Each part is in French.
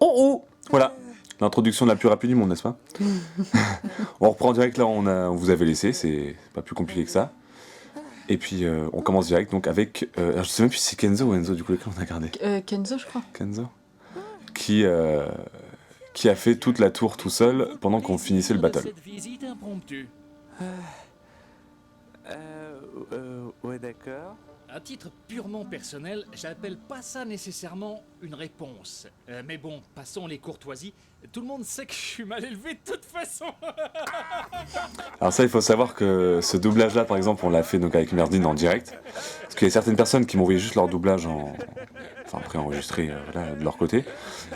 Oh oh. Voilà, l'introduction la plus rapide du monde, n'est-ce pas? On reprend direct là où on vous avait laissé, c'est pas plus compliqué que ça. Et puis on commence direct donc avec, je sais même plus si c'est Kenzo ou Enzo du coup lequel on a gardé. Kenzo, je crois. Kenzo. Qui a fait toute la tour tout seul pendant qu'on finissait le battle. Cette visite impromptue. Ouais, d'accord. À titre purement personnel, j'appelle pas ça nécessairement une réponse. Mais bon, passons les courtoisies. Tout le monde sait que je suis mal élevé de toute façon. Alors ça, il faut savoir que ce doublage-là, par exemple, on l'a fait donc avec Merdine en direct. Parce qu'il y a certaines personnes qui m'envoyaient juste leur doublage enfin préenregistré voilà, de leur côté.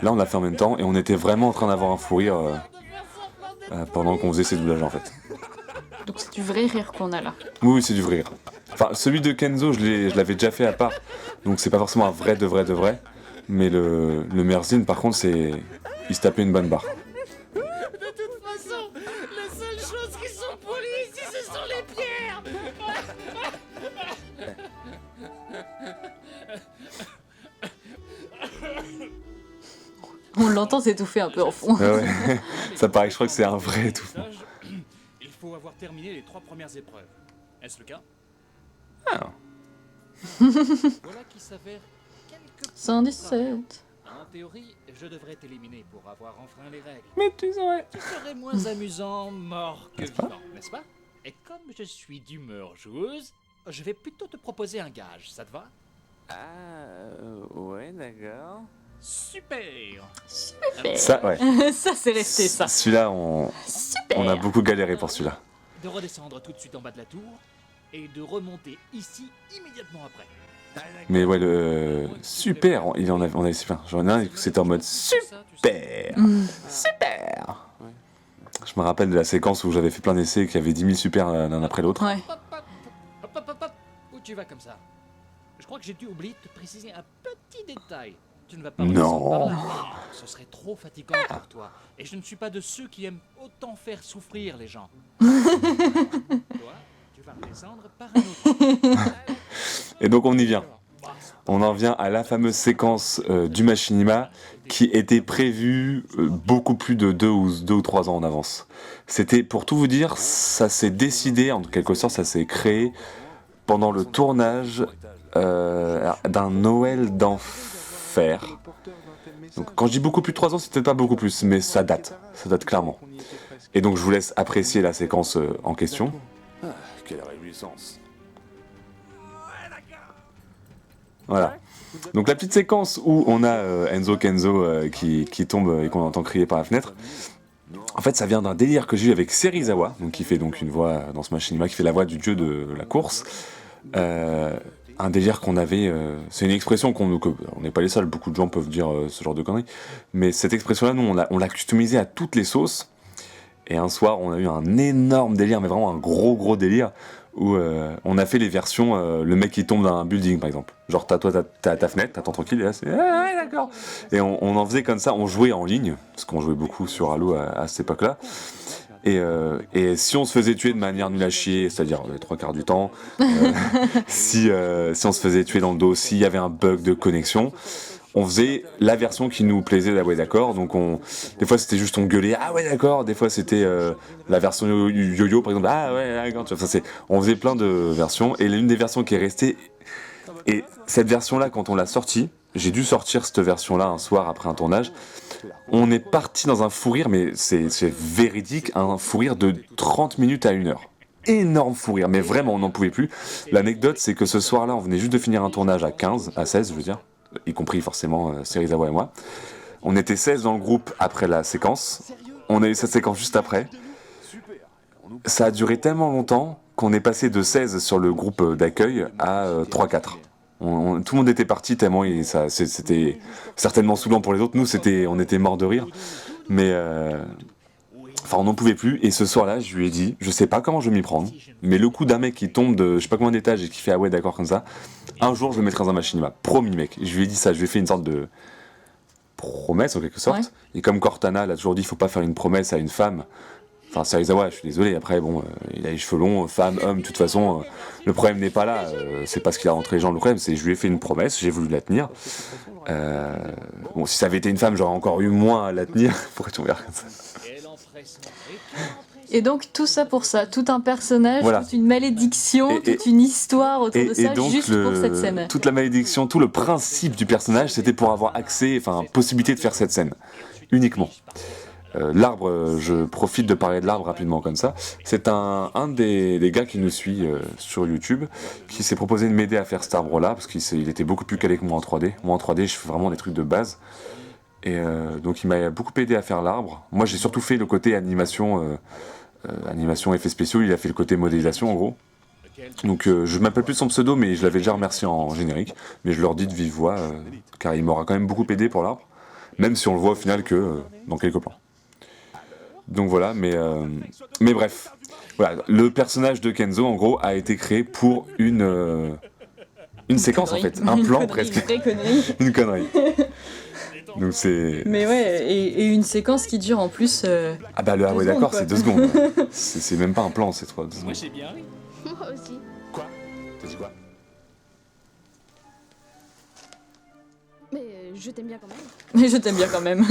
Là, on l'a fait en même temps et on était vraiment en train d'avoir un fou rire pendant qu'on faisait ces doublages en fait. Donc c'est du vrai rire qu'on a là. Oui, c'est du vrai rire. Enfin, celui de Kenzo, je l'avais déjà fait à part, donc c'est pas forcément un vrai de vrai. Mais le Merzine, par contre, il se tapait une bonne barre. De toute façon, la seule chose qui sont polies ici, ce sont les pierres. On l'entend s'étouffer un peu en fond. Ah ouais. Ça paraît, je crois que c'est un vrai étouffement. Il faut avoir terminé les 3 premières épreuves. Est-ce le cas? Ah. Voilà qui s'avère quelque peu 117. En théorie, je devrais t'éliminer pour avoir enfreint les règles. Mais tu saurais. Tu serais moins amusant mort que vivant, n'est-ce pas? Et comme je suis d'humeur joueuse, je vais plutôt te proposer un gage, ça te va? Ouais, d'accord. Super! Ça, ouais. Ça c'est resté ça. Celui-là, Super. on a beaucoup galéré pour celui-là. De redescendre tout de suite en bas de la tour et de remonter ici immédiatement après. Mais ouais, le super, on avait super. J'en ai un, c'était en mode super, super. Je me rappelle de la séquence où j'avais fait plein d'essais et qu'il y avait 10 000 super l'un après l'autre. Ouais. Hop. Où tu vas comme ça? Je crois que j'ai dû oublier de te préciser un petit détail. Tu ne vas pas Non. redescendre par là. Ce serait trop fatigant pour toi. Et je ne suis pas de ceux qui aiment autant faire souffrir les gens. Toi, tu vas redescendre par un autre. Et donc on y vient. On en vient à la fameuse séquence du machinima qui était prévue beaucoup plus de 2 ou 3 ans en avance. C'était, pour tout vous dire, ça s'est décidé, en quelque sorte, ça s'est créé pendant le tournage d'un Noël d'enfer. Donc quand je dis beaucoup plus de 3 ans, c'est peut-être pas beaucoup plus, mais ça date clairement. Et donc je vous laisse apprécier la séquence en question. Ah, quelle réjouissance. Voilà. Donc la petite séquence où on a Enzo Kenzo qui tombe et qu'on entend crier par la fenêtre. En fait, ça vient d'un délire que j'ai eu avec Serizawa, donc qui fait donc une voix dans ce machinima, qui fait la voix du dieu de la course. Un délire qu'on avait, c'est une expression qu'on n'est pas les seuls, beaucoup de gens peuvent dire ce genre de conneries, mais cette expression-là, nous, on l'a customisée à toutes les sauces. Et un soir, on a eu un énorme délire, mais vraiment un gros délire, où on a fait les versions, le mec qui tombe d'un building par exemple. Genre t'as ta fenêtre, t'attends tranquille, et là c'est ah ouais d'accord. Et on en faisait comme ça, on jouait en ligne, parce qu'on jouait beaucoup sur Halo à cette époque-là. Et si on se faisait tuer de manière nulle à chier, c'est-à-dire les 3 quarts du temps, si on se faisait tuer dans le dos, s'il y avait un bug de connexion, on faisait la version qui nous plaisait, ah ouais d'accord, donc des fois c'était juste on gueulait, ah ouais d'accord, des fois c'était la version yo-yo par exemple, ah ouais d'accord, on faisait plein de versions, et l'une des versions qui est restée, et cette version-là quand on l'a sortie, j'ai dû sortir cette version-là un soir après un tournage, on est parti dans un fou rire, mais c'est véridique, un fou rire de 30 minutes à 1 heure. Énorme fou rire, mais vraiment on n'en pouvait plus. L'anecdote c'est que ce soir-là on venait juste de finir un tournage à 16 je veux dire, y compris forcément Serizawa et moi. On était 16 dans le groupe après la séquence, on a eu cette séquence juste après. Ça a duré tellement longtemps qu'on est passé de 16 sur le groupe d'accueil à 3-4. Tout le monde était parti tellement c'était certainement saoulant pour les autres. Nous, on était morts de rire. Mais on n'en pouvait plus. Et ce soir-là, je lui ai dit, je sais pas comment je vais m'y prendre, mais le coup d'un mec qui tombe de je sais pas combien d'étages et qui fait ah ouais d'accord comme ça, un jour je le mettrai dans un machinima. Promis mec. Je lui ai dit ça, je lui ai fait une sorte de promesse en quelque sorte. Ouais. Et comme Cortana l'a toujours dit, il faut pas faire une promesse à une femme. Enfin, Serizawa, je suis désolé, après, bon, il a les cheveux longs, femme, homme, de toute façon, le problème n'est pas là, c'est pas ce qu'il a rentré les gens, le problème, c'est que je lui ai fait une promesse, j'ai voulu la tenir. Bon, si ça avait été une femme, j'aurais encore eu moins à la tenir, pourquoi tu me regardes comme ça? Et donc tout ça pour ça, tout un personnage, Voilà. toute une malédiction, Et- toute une histoire autour de ça, donc, juste pour cette scène. toute la malédiction, tout le principe du personnage, c'était pour avoir accès, enfin, possibilité de faire cette scène, uniquement. L'arbre, je profite de parler de l'arbre rapidement comme ça. C'est un des gars qui nous suit sur YouTube, qui s'est proposé de m'aider à faire cet arbre-là, parce qu'il était beaucoup plus calé que moi en 3D. Moi en 3D, je fais vraiment des trucs de base. Et donc il m'a beaucoup aidé à faire l'arbre. Moi j'ai surtout fait le côté animation, animation effets spéciaux, il a fait le côté modélisation en gros. Donc je m'appelle plus son pseudo, mais je l'avais déjà remercié en générique. Mais je leur dis de vive voix, car il m'aura quand même beaucoup aidé pour l'arbre. Même si on le voit au final que dans quelques plans. Donc voilà, mais bref. Voilà, le personnage de Kenzo, en gros, a été créé pour une séquence, en fait. Un Une plan, connerie, presque. Une vraie connerie. Une connerie. Donc c'est... Mais ouais, et une séquence qui dure en plus... Ah bah le ah 2 ouais d'accord, secondes, c'est 2 secondes. C'est même pas un plan, c'est 2 Moi secondes. j'ai bien ri. Moi aussi. Quoi? T'as dit quoi? Mais je t'aime bien quand même. Mais je t'aime bien quand même.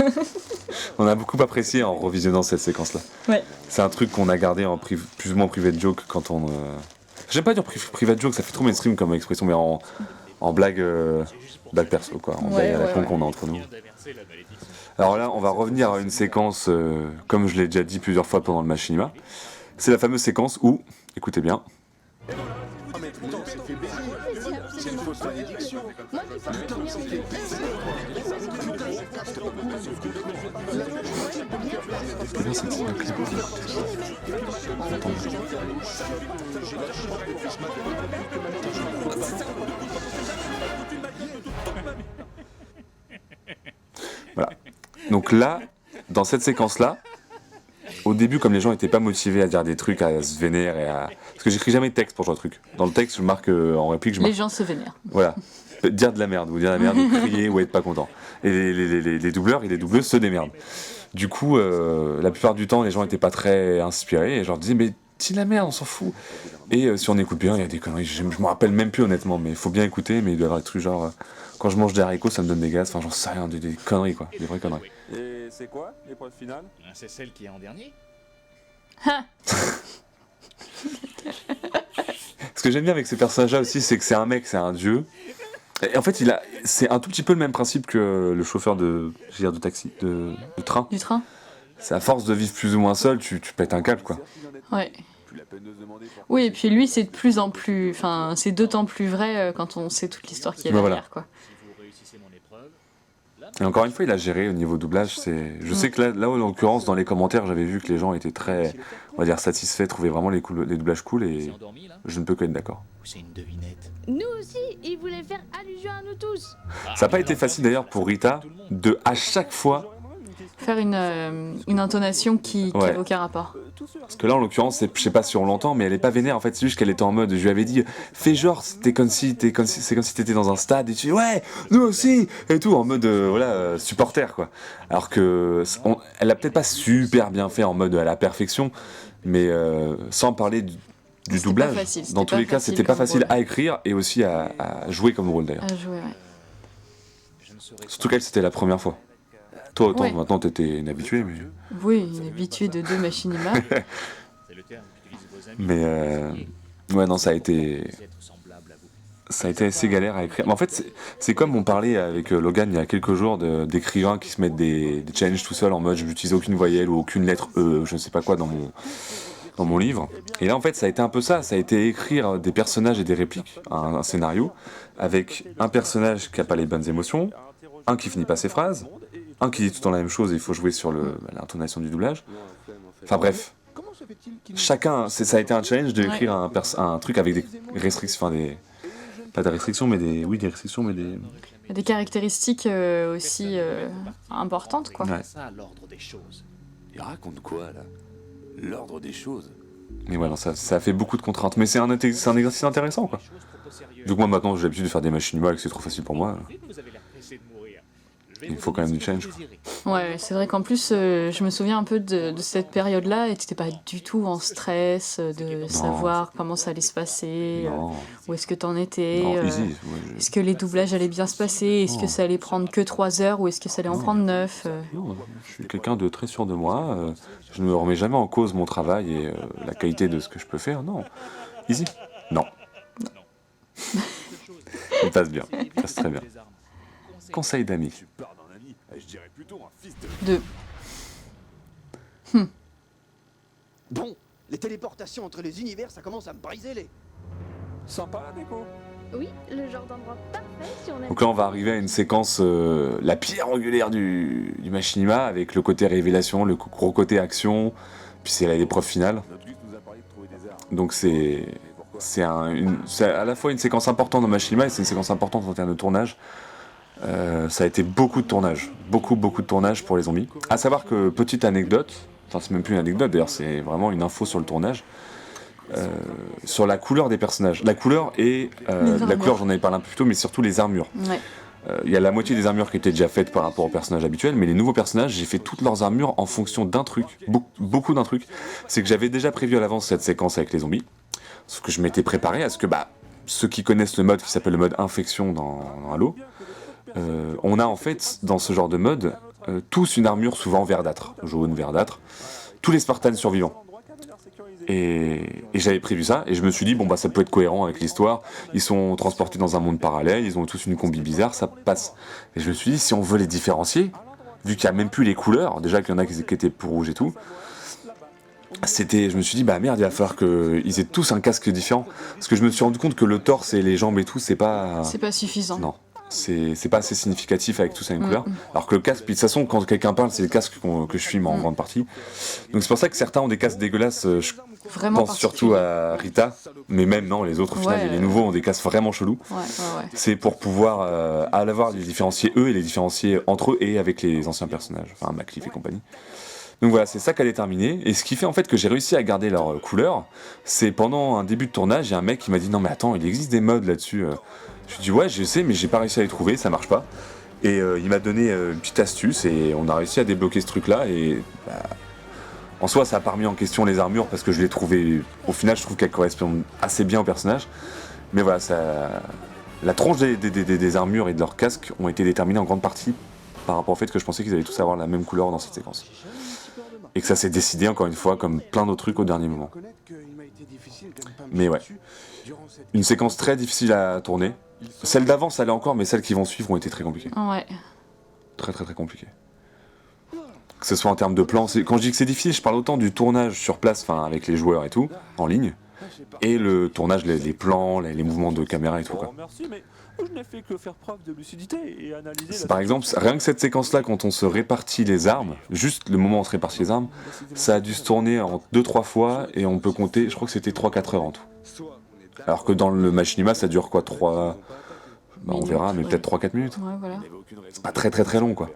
On a beaucoup apprécié en revisionnant cette séquence-là. Ouais. C'est un truc qu'on a gardé en plus ou moins privé de joke quand on... J'aime pas dire privé de joke, ça fait trop mainstream comme expression, mais en blague, blague perso, quoi. En blague à la Ouais, con ouais. qu'on a entre nous. Alors là, on va revenir à une séquence, comme je l'ai déjà dit plusieurs fois pendant le machinima. C'est la fameuse séquence où, écoutez bien, C'est une fausse malédiction. Moi, je fais la première vidéo. voilà. Donc là, dans cette séquence-là, au début, comme les gens n'étaient pas motivés à dire des trucs, à se vénérer, et à... Parce que j'écris jamais de texte pour ce genre de truc. Dans le texte, je marque en réplique, je marque... Les gens se vénèrent. Voilà. Dire de la merde, ou crier, ou être pas content. Et les doubleurs et les doubleuses se démerdent. Du coup, la plupart du temps, les gens n'étaient pas très inspirés, et je leur disais, mais dis de la merde, on s'en fout. Et si on écoute bien, il y a des conneries, je me rappelle même plus honnêtement, mais il faut bien écouter, mais il doit y avoir des trucs genre, quand je mange des haricots, ça me donne des gaz, enfin j'en sais rien, des conneries quoi, des vraies conneries. Et c'est quoi l'épreuve finale? C'est celle qui est en dernier. Ce que j'aime bien avec ces personnages-là aussi, c'est que c'est un mec, c'est un dieu. Et en fait, c'est un tout petit peu le même principe que le chauffeur de taxi, de train. Du train. C'est à force de vivre plus ou moins seul, tu pètes un câble quoi. Ouais. Plus la peine de se demander pourquoi. Oui, et puis lui, c'est de plus en plus... Enfin, c'est d'autant plus vrai quand on sait toute l'histoire qu'il y a Ouais, derrière, voilà. quoi. Si vous réussissez mon épreuve, là, Et encore une fois, il a géré au niveau doublage. Je sais que là, en l'occurrence, dans les commentaires, j'avais vu que les gens étaient très, on va dire, satisfaits, trouvaient vraiment les doublages cool, il s'est et endormi là je ne peux qu'être d'accord. Ou c'est une devinette? Nous aussi, il voulait faire allusion à nous tous. Ça n'a pas été facile d'ailleurs pour Rita de à chaque fois, Faire une intonation qui Ouais. n'a aucun rapport. parce que là en l'occurrence, je sais pas si on l'entend, mais elle est pas vénère en fait, c'est juste qu'elle était en mode, je lui avais dit, fais genre, c'est comme si t'étais dans un stade et tu dis ouais, nous aussi et tout en mode supporter quoi. Alors que elle a peut-être pas super bien fait en mode à la perfection, mais sans parler du C'était doublage. pas facile, Dans c'était tous pas les cas, facile c'était pas comme facile rôle. à écrire et aussi à jouer comme rôle d'ailleurs. À jouer, ouais. Je ne saurais Surtout qu'elle, c'était la première fois. Toi, autant Ouais. maintenant t'étais une habituée, mais. Oui, une habituée de 2 machinima. C'est le terme qu'utilisent vos amis. Mais ouais, non, ça a été Des êtres semblables à vous. ça a été assez galère à écrire. Mais en fait, c'est comme on parlait avec Logan il y a quelques jours d'écrivains qui se mettent des challenges tout seuls en mode je n'utilise aucune voyelle ou aucune lettre je ne sais pas quoi dans mon livre. Et là, en fait, ça a été un peu ça. Ça a été écrire des personnages et des répliques, un scénario, avec un personnage qui n'a pas les bonnes émotions, un qui finit pas ses phrases, un qui dit tout le temps la même chose et il faut jouer sur l'intonation du doublage. Enfin bref, chacun, ça a été un challenge d'écrire un truc avec des restrictions, enfin des... Pas des restrictions, mais des... Oui, des restrictions, mais des... Il y a des caractéristiques aussi importantes, quoi. Ouais. Ça, l'ordre des choses. Il raconte quoi là? L'ordre des choses. Mais voilà, ça a fait beaucoup de contraintes. Mais c'est un exercice intéressant, quoi. Des choses trop au sérieux. Vu que moi, maintenant, j'ai l'habitude de faire des machines et que c'est trop facile pour moi. Vous avez l'air pressé de mourir. Il faut quand même du challenge. Ouais, c'est vrai qu'en plus, je me souviens un peu de cette période-là et t'étais pas du tout en stress de savoir comment ça allait se passer, Non, où est-ce que t'en étais, non, easy. Ouais, est-ce que les doublages allaient bien se passer, est-ce Non. que ça allait prendre que 3 heures ou est-ce que ça allait en prendre 9 non, je suis quelqu'un de très sûr de moi. Je ne me remets jamais en cause mon travail et la qualité de ce que je peux faire. Non. Easy. Non. Il passe bien. Il passe très bien. Conseil d'amis. Tu pars d'un ami, je dirais plutôt un fils de... 2. Bon, les téléportations entre les univers, ça commence à me briser les... Sympa la déco. Oui, le genre d'endroit parfait si on aime. Donc là, on va arriver à une séquence, la pierre angulaire du machinima, avec le côté révélation, le gros côté action, puis c'est l'épreuve finale. Notre Gus nous a parlé de trouver des armes. Donc c'est à la fois une séquence importante dans Machinima et c'est une séquence importante en termes de tournage. Ça a été beaucoup de tournage, beaucoup de tournage pour les zombies. À savoir que, petite anecdote, enfin c'est même plus une anecdote d'ailleurs, c'est vraiment une info sur le tournage, sur la couleur des personnages. La couleur et la couleur, j'en avais parlé un peu plus tôt, mais surtout les armures. Ouais. Il y a la moitié des armures qui étaient déjà faites par rapport aux personnages habituels, mais les nouveaux personnages, j'ai fait toutes leurs armures en fonction d'un truc, beaucoup d'un truc. C'est que j'avais déjà prévu à l'avance cette séquence avec les zombies, sauf que je m'étais préparé à ce que ceux qui connaissent le mode qui s'appelle le mode infection dans Halo, on a en fait dans ce genre de mode tous une armure souvent verdâtre, jaune, verdâtre, tous les Spartans survivants. Et j'avais prévu ça, et je me suis dit, ça peut être cohérent avec l'histoire, ils sont transportés dans un monde parallèle, ils ont tous une combi bizarre, ça passe. Et je me suis dit, si on veut les différencier, vu qu'il n'y a même plus les couleurs, déjà qu'il y en a qui étaient pour rouge et tout, je me suis dit, merde, il va falloir qu'ils aient tous un casque différent. Parce que je me suis rendu compte que le torse et les jambes et tout, c'est pas... C'est pas suffisant. Non. C'est pas assez significatif avec tout ça une couleur. Alors que le casque, puis de toute façon, quand quelqu'un parle, c'est le casque que je filme en grande partie. Donc c'est pour ça que certains ont des casques dégueulasses. Je Vraiment pense surtout à Rita, mais même non, les autres au final, Ouais, les nouveaux ont des casques vraiment chelous. Ouais. C'est pour pouvoir à la fois les différencier eux et les différencier entre eux et avec les anciens personnages, enfin Macliff et compagnie. Donc voilà, c'est ça qui a déterminé. Et ce qui fait en fait que j'ai réussi à garder leur couleur, c'est pendant un début de tournage, il y a un mec qui m'a dit non mais attends, il existe des modes là-dessus. Je lui ai dit ouais, je sais, mais j'ai pas réussi à les trouver, ça marche pas. Et il m'a donné une petite astuce et on a réussi à débloquer ce truc-là. Et en soi, ça a pas remis en question les armures parce que je l'ai trouvé. Au final, je trouve qu'elles correspondent assez bien au personnage. Mais voilà, la tronche des armures et de leurs casques ont été déterminées en grande partie par rapport au fait que je pensais qu'ils allaient tous avoir la même couleur dans cette séquence. Et que ça s'est décidé encore une fois comme plein d'autres trucs au dernier moment. Mais ouais, une séquence très difficile à tourner. Celle d'avant ça allait encore, mais celles qui vont suivre ont été très compliquées. Ouais. Très compliquées. Que ce soit en termes de plans, quand je dis que c'est difficile, je parle autant du tournage sur place, enfin avec les joueurs et tout, en ligne, et le tournage, les plans, les mouvements de caméra et tout quoi. Merci, mais je n'ai fait que faire preuve de lucidité et analyser... Par exemple, rien que cette séquence-là, quand on se répartit les armes, juste le moment où on se répartit les armes, ça a dû se tourner en 2-3 fois, et on peut compter, je crois que c'était 3-4 heures en tout. Alors que dans le machinima, ça dure quoi, 3... on verra, mais peut-être 3-4 minutes. Ouais, voilà. C'est pas très long quoi.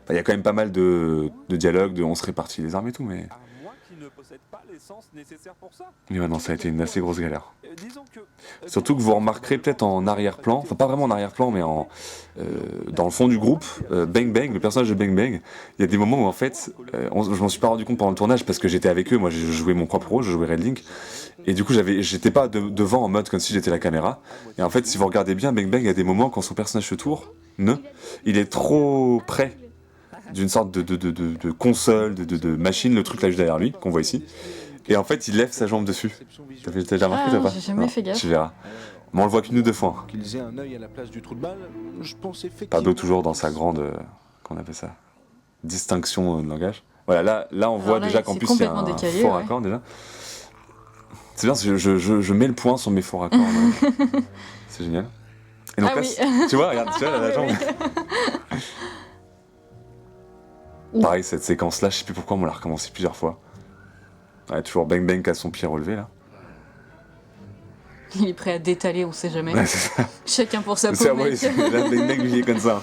Il y a quand même pas mal de dialogues, on se répartit les armes et tout, mais... À moins qu'il ne possède pas l'essence nécessaire pour ça. Mais ouais, non, ça a été une assez grosse galère. Disons que... Surtout que vous remarquerez peut-être en arrière-plan, enfin pas vraiment en arrière-plan, mais dans le fond du groupe, Bang Bang, le personnage de Bang Bang, il y a des moments où en fait, je m'en suis pas rendu compte pendant le tournage parce que j'étais avec eux, moi je jouais mon propre rôle, je jouais Red Link, et du coup j'étais pas devant en mode comme si j'étais la caméra, et en fait si vous regardez bien, Bang Bang, il y a des moments quand son personnage se tourne, il est trop près d'une sorte de console, de machine, le truc là juste derrière lui, qu'on voit ici. Et en fait, il lève sa jambe dessus. T'as déjà remarqué, toi, pas? J'ai jamais fait gaffe. Tu verras. Mais on le voit qu'une ou deux fois. Qu'ils aient un œil à la place du trou de balle, je pense effectivement... Pablo toujours dans sa grande, qu'on appelle ça, distinction de langage. Voilà, là on voit là, déjà qu'en c'est plus il y a un complètement décalé, faux ouais. raccord déjà. C'est bien, je mets le point sur mes faux raccords. C'est génial. Et donc Ah là, oui. tu vois, regarde, la jambe. Pareil, cette séquence-là, je sais plus pourquoi on l'a recommencé plusieurs fois. Ouais, toujours Bang Bang qui a son pied relevé là. Il est prêt à détaler, on sait jamais. Ouais, c'est ça. Chacun pour sa C'est peau, vrai, mec. là, Bang Bang, lui, il est comme ça.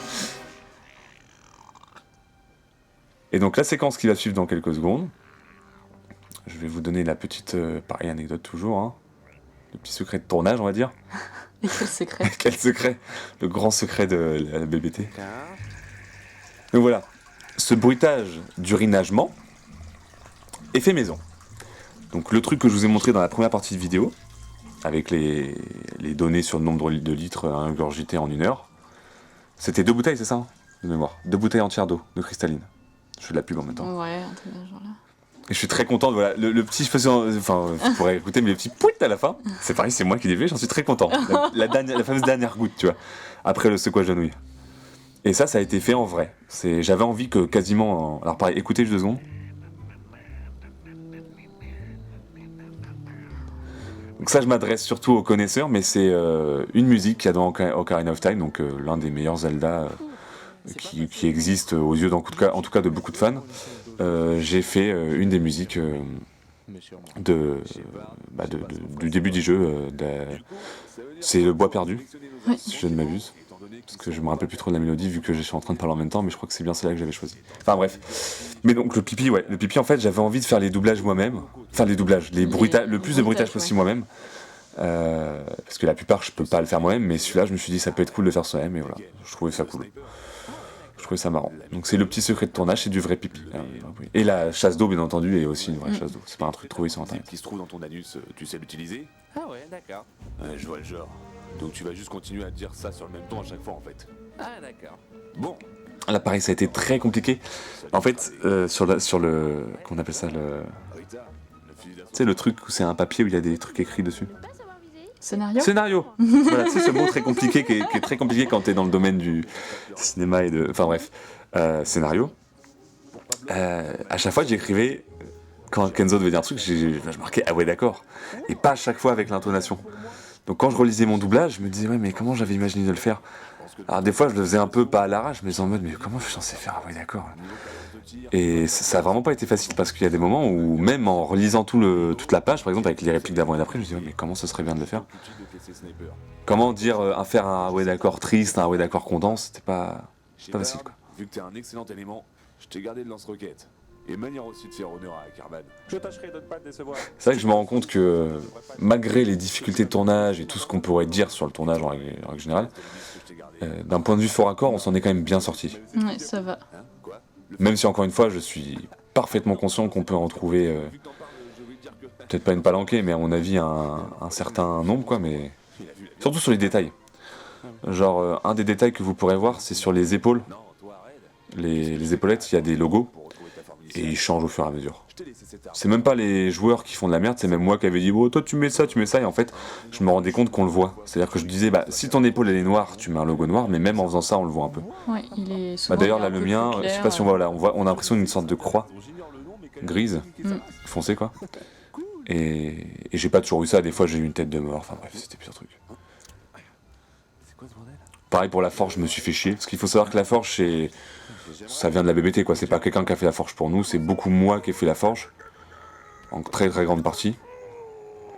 Et donc la séquence qui va suivre dans quelques secondes, je vais vous donner la petite, pareil, anecdote toujours, hein. Le petit secret de tournage, on va dire. Et quel secret. Quel secret? Le grand secret de la BBT. Donc voilà, ce bruitage d'urinagement est fait maison. Donc le truc que je vous ai montré dans la première partie de vidéo, avec les données sur le nombre de litres ingurgités en 1 heure, c'était 2 bouteilles, c'est ça hein, de mémoire. 2 bouteilles entières d'eau, de cristalline. Je fais de la pub en même temps. Ouais, un truc dans ce genre-là. Et je suis très content, voilà, le petit, je faisais, enfin, vous pourrez écouter, mais le petit pouit à la fin, c'est pareil, c'est moi qui l'ai fait, j'en suis très content. La fameuse dernière goutte, tu vois, après le secouage de nouilles. Et ça a été fait en vrai. J'avais envie que quasiment... Alors pareil, écoutez juste 2 secondes. Donc ça, je m'adresse surtout aux connaisseurs, mais c'est une musique qu'il y a dans Ocarina of Time, donc l'un des meilleurs Zelda qui existe aux yeux en tout cas de beaucoup de fans. J'ai fait une des musiques du début du jeu. C'est le bois perdu, Ouais. si je ne m'abuse. Parce que je me rappelle plus trop de la mélodie vu que je suis en train de parler en même temps, mais je crois que c'est bien celle-là que j'avais choisi. Enfin bref. Mais donc le pipi en fait j'avais envie de faire les doublages moi-même. Enfin les doublages, le plus de bruitage possible moi-même. Parce que la plupart je peux pas le faire moi-même, mais celui-là je me suis dit ça peut être cool de faire soi-même et voilà. Je trouvais ça cool. Je trouvais ça marrant. Donc c'est le petit secret de tournage, c'est du vrai pipi. Oui. Et la chasse d'eau bien entendu est aussi une vraie chasse d'eau. C'est pas un truc trouvé sur internet. Qui se trouve dans ton anus, tu sais l'utiliser? Ah ouais, d'accord. Je vois le genre. Donc tu vas juste continuer à dire ça sur le même ton à chaque fois en fait. Ah d'accord. Bon. Là pareil ça a été très compliqué. En fait sur le qu'on appelle ça le... Tu sais le truc où c'est un papier où il y a des trucs écrits dessus. Pas savoir viser. Scénario. Scénario. Voilà, c'est ce mot très compliqué qui est très compliqué quand t'es dans le domaine du cinéma et de... Enfin bref, scénario. À chaque fois que j'écrivais, quand Kenzo devait dire un truc, je marquais ah ouais d'accord. Et pas à chaque fois avec l'intonation. Donc quand je relisais mon doublage, je me disais ouais mais comment j'avais imaginé de le faire. Alors des fois je le faisais un peu pas à l'arrache, mais en mode mais comment je suis censé faire ah ouais d'accord. Et ça a vraiment pas été facile parce qu'il y a des moments où même en relisant toute la page, par exemple avec les répliques d'avant et d'après, je me disais ouais, mais comment ce serait bien de le faire. Comment dire faire un ouais d'accord triste, un ouais d'accord content, c'était pas facile quoi. Vu que t'es un excellent élément, je t'ai gardé le lance-roquette. Et manière aussi de faire honneur à Carban. Je tâcherai de ne pas te décevoir. C'est vrai que je me rends compte que malgré les difficultés de tournage et tout ce qu'on pourrait dire sur le tournage en règle générale, d'un point de vue fort accord, on s'en est quand même bien sorti. Ouais, ça va. Même si encore une fois, je suis parfaitement conscient qu'on peut en trouver, peut-être pas une palanquée, mais à mon avis un certain nombre, quoi, mais surtout sur les détails. Genre, un des détails que vous pourrez voir, c'est sur les épaules. Les épaulettes, il y a des logos, et ils changent au fur et à mesure. C'est même pas les joueurs qui font de la merde, c'est même moi qui avais dit oh toi tu mets ça, et en fait je me rendais compte qu'on le voit. C'est-à-dire que je disais bah si ton épaule elle est noire, tu mets un logo noir, mais même en faisant ça on le voit un peu. Ouais, il est souvent. D'ailleurs il est là un le peu mien, plus je sais clair, pas si on voit là, on a l'impression d'une sorte de croix grise, foncée quoi. Et j'ai pas toujours eu ça, des fois j'ai eu une tête de mort, enfin bref c'était plusieurs trucs. Pareil pour la forge, je me suis fait chier, parce qu'il faut savoir que la forge ça vient de la BBT quoi, c'est pas quelqu'un qui a fait la forge pour nous, c'est beaucoup moi qui ai fait la forge, en très très grande partie.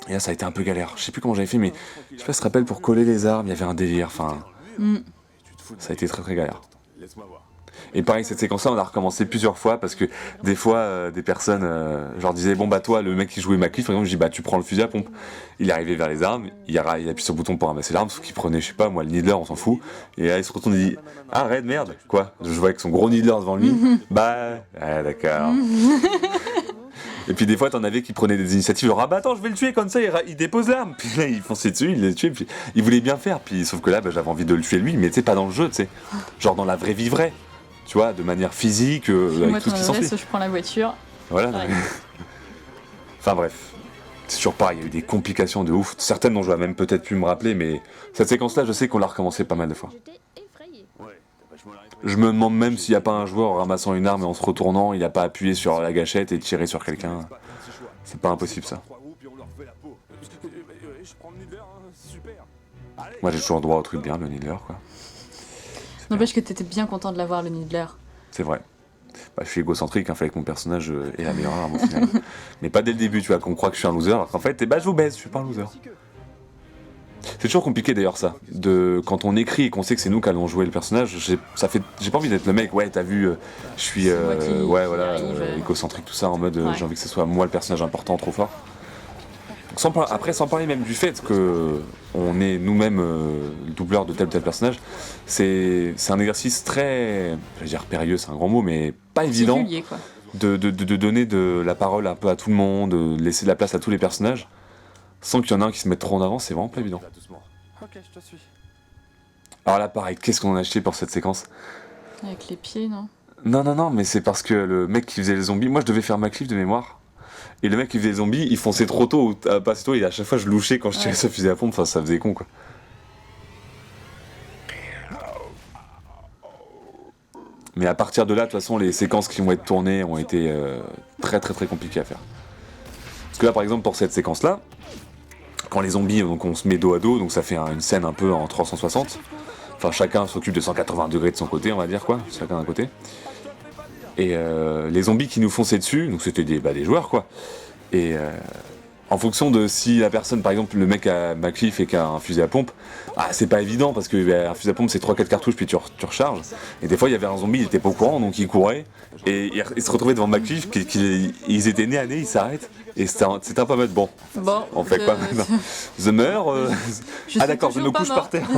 Et là ça a été un peu galère, je sais plus comment j'avais fait mais je sais pas si tu te rappelles pour coller les armes, il y avait un délire, enfin... Ça a été très très galère. Et pareil cette séquence là on a recommencé plusieurs fois parce que des fois des personnes genre disaient bon bah toi le mec qui jouait Macliffe par exemple je dis bah tu prends le fusil à pompe. Il est arrivé vers les armes, il appuie sur le bouton pour ramasser l'arme, sauf qu'il prenait je sais pas moi le needler on s'en fout. Et là il se retourne et dit arrête merde quoi. Je vois avec son gros needler devant lui. Bah d'accord. Et puis des fois t'en avais qui prenaient des initiatives genre ah bah attends je vais le tuer comme ça il dépose l'arme. Puis là il fonçait dessus, il l'a tué, puis il voulait bien faire, puis sauf que là bah, j'avais envie de le tuer lui, mais tu sais pas dans le jeu tu sais. Genre dans la vraie vie vraie. Tu vois, de manière physique, avec moi, tout ce qui s'ensuit. je prends la voiture. Voilà. Ouais. Enfin bref, c'est toujours pareil, il y a eu des complications de ouf. Certaines dont je vais même peut-être plus me rappeler, mais cette séquence-là, je sais qu'on l'a recommencé pas mal de fois. J'étais effrayé. Je me demande même s'il n'y a pas un joueur en ramassant une arme et en se retournant, il n'a pas appuyé sur la gâchette et tiré sur quelqu'un. C'est pas impossible ça. Moi j'ai toujours le droit au truc bien, le Needler quoi. N'empêche que t'étais bien content de l'avoir, le Needler. C'est vrai. Bah, je suis égocentrique, fallait que mon personnage ait la meilleure arme au final. Mais pas dès le début, tu vois, qu'on croit que je suis un loser, alors qu'en fait, bah, je vous baise, je suis pas un loser. C'est toujours compliqué d'ailleurs ça, quand on écrit et qu'on sait que c'est nous qui allons jouer le personnage, j'ai pas envie d'être le mec, ouais t'as vu, je suis égocentrique tout ça, en mode j'ai envie que ce soit moi le personnage important trop fort. Après, sans parler même du fait que on est nous-mêmes le doubleur de tel ou tel personnage, c'est un exercice très, je vais dire périlleux, c'est un grand mot, mais pas évident Particulier, quoi. de donner de la parole un peu à tout le monde, de laisser de la place à tous les personnages, sans qu'il y en ait un qui se mette trop en avant, c'est vraiment pas évident. Là, doucement. Ok, je te suis. Alors là, pareil, qu'est-ce qu'on a acheté pour cette séquence? Avec les pieds, non? Non, mais c'est parce que le mec qui faisait les zombies, moi je devais faire ma cliff de mémoire. Et le mec qui faisait les zombies, il fonçait trop tôt ou pas assez tôt, et à chaque fois je louchais quand je tirais sa fusée à pompe, enfin ça faisait con quoi. Mais à partir de là, de toute façon, les séquences qui vont être tournées ont été très compliquées à faire. Parce que là, par exemple, pour cette séquence-là, quand les zombies, donc on se met dos à dos, donc ça fait une scène un peu en 360. Enfin, chacun s'occupe de 180 degrés de son côté, on va dire quoi, chacun d'un côté. Et les zombies qui nous fonçaient dessus, donc c'était des joueurs quoi. Et en fonction de si la personne, par exemple, le mec a McCliff et qui a un fusil à pompe, c'est pas évident parce que un fusil à pompe c'est 3-4 cartouches puis tu recharges. Et des fois il y avait un zombie, il était pas au courant donc il courait et il se retrouvait devant McCliff, ils étaient nez à nez, ils s'arrêtent. Et c'était un peu mode bon. On fait quoi maintenant? Je meurs d'accord, je me couche par terre.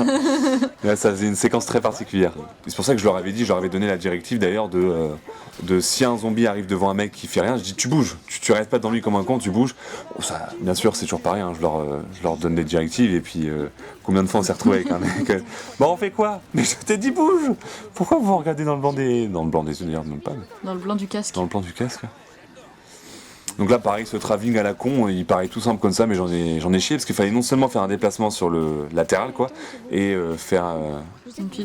Là, ça faisait une séquence très particulière. C'est pour ça que je leur avais donné la directive d'ailleurs de si un zombie arrive devant un mec qui fait rien, je dis tu bouges, tu restes pas dans lui comme un con, tu bouges. Ça, bien sûr, c'est toujours pareil, hein, je leur donne des directives et puis combien de fois on s'est retrouvé avec un mec on fait quoi? Mais je t'ai dit bouge. Pourquoi vous regardez dans le blanc des yeux, même pas. Dans le blanc du casque. Dans le plan du casque. Donc là, pareil, ce travelling à la con, il paraît tout simple comme ça, mais j'en ai chié parce qu'il fallait non seulement faire un déplacement sur le latéral, quoi, et faire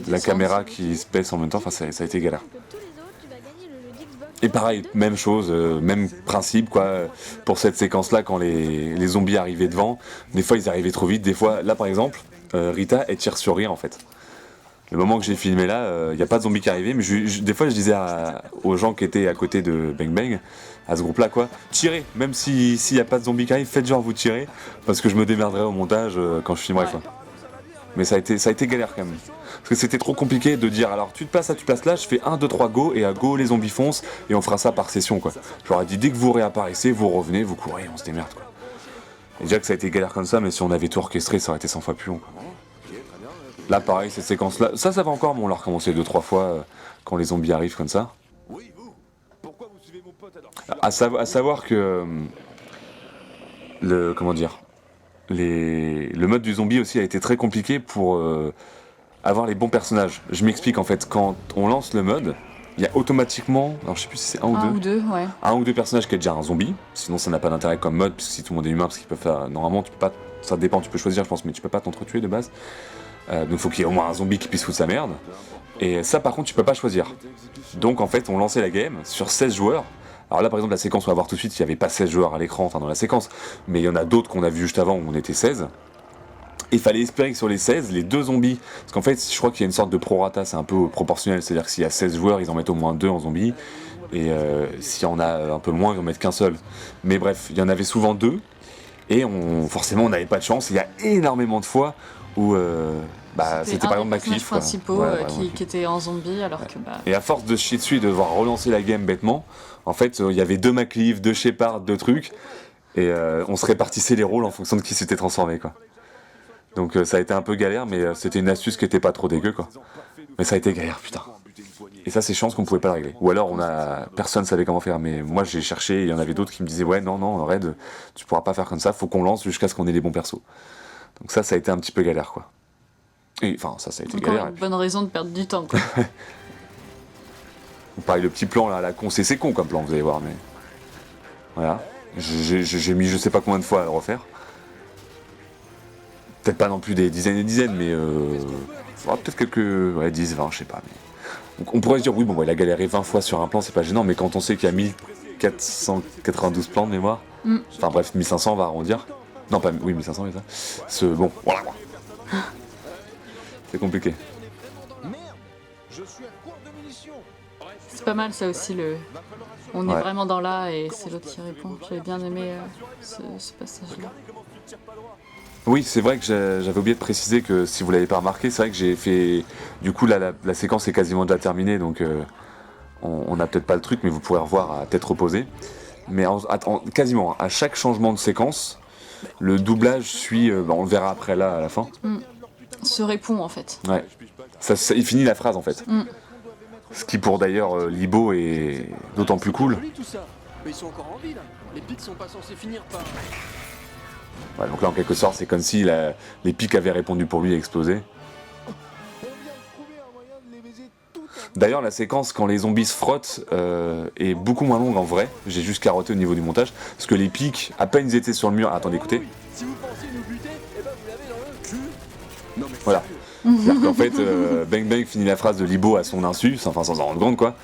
la caméra qui se baisse en même temps. Enfin, ça a été galère. Et pareil, même chose, même principe, quoi. Pour cette séquence-là, quand les zombies arrivaient devant, des fois ils arrivaient trop vite. Des fois, là par exemple, Rita, elle tire sur rien en fait. Le moment que j'ai filmé là, il n'y a pas de zombies qui arrivaient, mais des fois je disais aux gens qui étaient à côté de Bang Bang, à ce groupe-là, quoi, tirez, même s'il n'y a pas de zombies qui arrivent, faites genre vous tirez, parce que je me démerderai au montage quand je filmerai, quoi. Mais ça a été galère quand même. Parce que c'était trop compliqué de dire alors tu te places là, je fais 1, 2, 3 go, et à go les zombies foncent, et on fera ça par session, quoi. J'aurais dit dès que vous réapparaissez, vous revenez, vous courez, on se démerde, quoi. Et déjà que ça a été galère comme ça, mais si on avait tout orchestré, ça aurait été 100 fois plus long, quoi. Là pareil, cette séquence-là, ça va encore, mais on l'a recommencé 2-3 fois quand les zombies arrivent comme ça. Oui, vous. Pourquoi vous suivez mon pote alors? À savoir que comment dire, le mode du zombie aussi a été très compliqué pour avoir les bons personnages. Je m'explique en fait, quand on lance le mode, il y a automatiquement, alors je sais plus si c'est un ou deux, ouais. Un ou deux personnages qui est déjà un zombie, sinon ça n'a pas d'intérêt comme mode, parce que si tout le monde est humain, parce qu'ils peuvent faire, normalement tu peux pas, ça dépend, tu peux choisir je pense, mais tu peux pas t'entretuer de base. Donc il faut qu'il y ait au moins un zombie qui puisse foutre sa merde. Et ça par contre tu peux pas choisir. Donc en fait on lançait la game sur 16 joueurs. Alors là par exemple la séquence on va voir tout de suite, il n'y avait pas 16 joueurs à l'écran, enfin dans la séquence, mais il y en a d'autres qu'on a vu juste avant où on était 16. Et il fallait espérer que sur les 16, les deux zombies, parce qu'en fait je crois qu'il y a une sorte de prorata, c'est un peu proportionnel, c'est-à-dire que s'il y a 16 joueurs ils en mettent au moins 2 en zombies, et s'il y en a un peu moins ils en mettent qu'un seul. Mais bref, il y en avait souvent 2, et forcément on n'avait pas de chance, il y a énormément de fois où c'était par exemple McCliff, principaux qui étaient en zombie alors que et à force de chier dessus et de devoir relancer la game bêtement, en fait il y avait 2 McCliff, 2 Shepard, 2 trucs, et on se répartissait les rôles en fonction de qui s'était transformé, quoi. Donc ça a été un peu galère, mais c'était une astuce qui était pas trop dégueu, quoi. Mais ça a été galère, putain. Et ça c'est chance qu'on pouvait pas le régler. Ou alors personne savait comment faire, mais moi j'ai cherché, il y en avait d'autres qui me disaient ouais non Red, tu pourras pas faire comme ça, faut qu'on lance jusqu'à ce qu'on ait les bons persos. Donc ça a été un petit peu galère, quoi. Et enfin ça a été encore galère. Une bonne raison de perdre du temps, quoi. Pareil, le petit plan là, à la con, c'est con comme plan, vous allez voir, mais voilà. J'ai mis je sais pas combien de fois à le refaire. Peut-être pas non plus des dizaines et dizaines, mais peut-être quelques 10, 20, je sais pas. Mais... Donc, on pourrait se dire oui bon il a galéré 20 fois sur un plan, c'est pas gênant, mais quand on sait qu'il y a 1492 plans de mémoire, enfin bref 1500 on va arrondir. Non pas 1500 c'est ça. Bon voilà quoi. C'est compliqué. C'est pas mal ça aussi, on est vraiment dans là et c'est l'autre qui répond. J'avais bien aimé ce passage-là. Oui, c'est vrai que j'avais oublié de préciser que si vous l'avez pas remarqué, c'est vrai que j'ai fait... Du coup, là, la séquence est quasiment déjà terminée, donc on n'a peut-être pas le truc, mais vous pourrez revoir à tête reposée. Mais quasiment, à chaque changement de séquence, Le doublage suit, on le verra après là à la fin. Se répond en fait. Ouais. Il finit la phrase en fait. Ce qui pour d'ailleurs Libo est d'autant plus cool. Joli tout ça. Mais ils sont encore en vie là. Les pics sont pas censés finir par. Ouais, donc là en quelque sorte c'est comme si les pics avaient répondu pour lui et explosé. D'ailleurs la séquence quand les zombies se frottent est beaucoup moins longue en vrai. J'ai juste carotté au niveau du montage. Parce que les pics, à peine ils étaient sur le mur. Attendez, écoutez. Si vous pensez nous buter, eh ben vous l'avez dans le cul. Non mais Voilà. C'est-à-dire qu'en fait, Bang Bang finit la phrase de Libo à son insu, enfin sans en rendre compte quoi.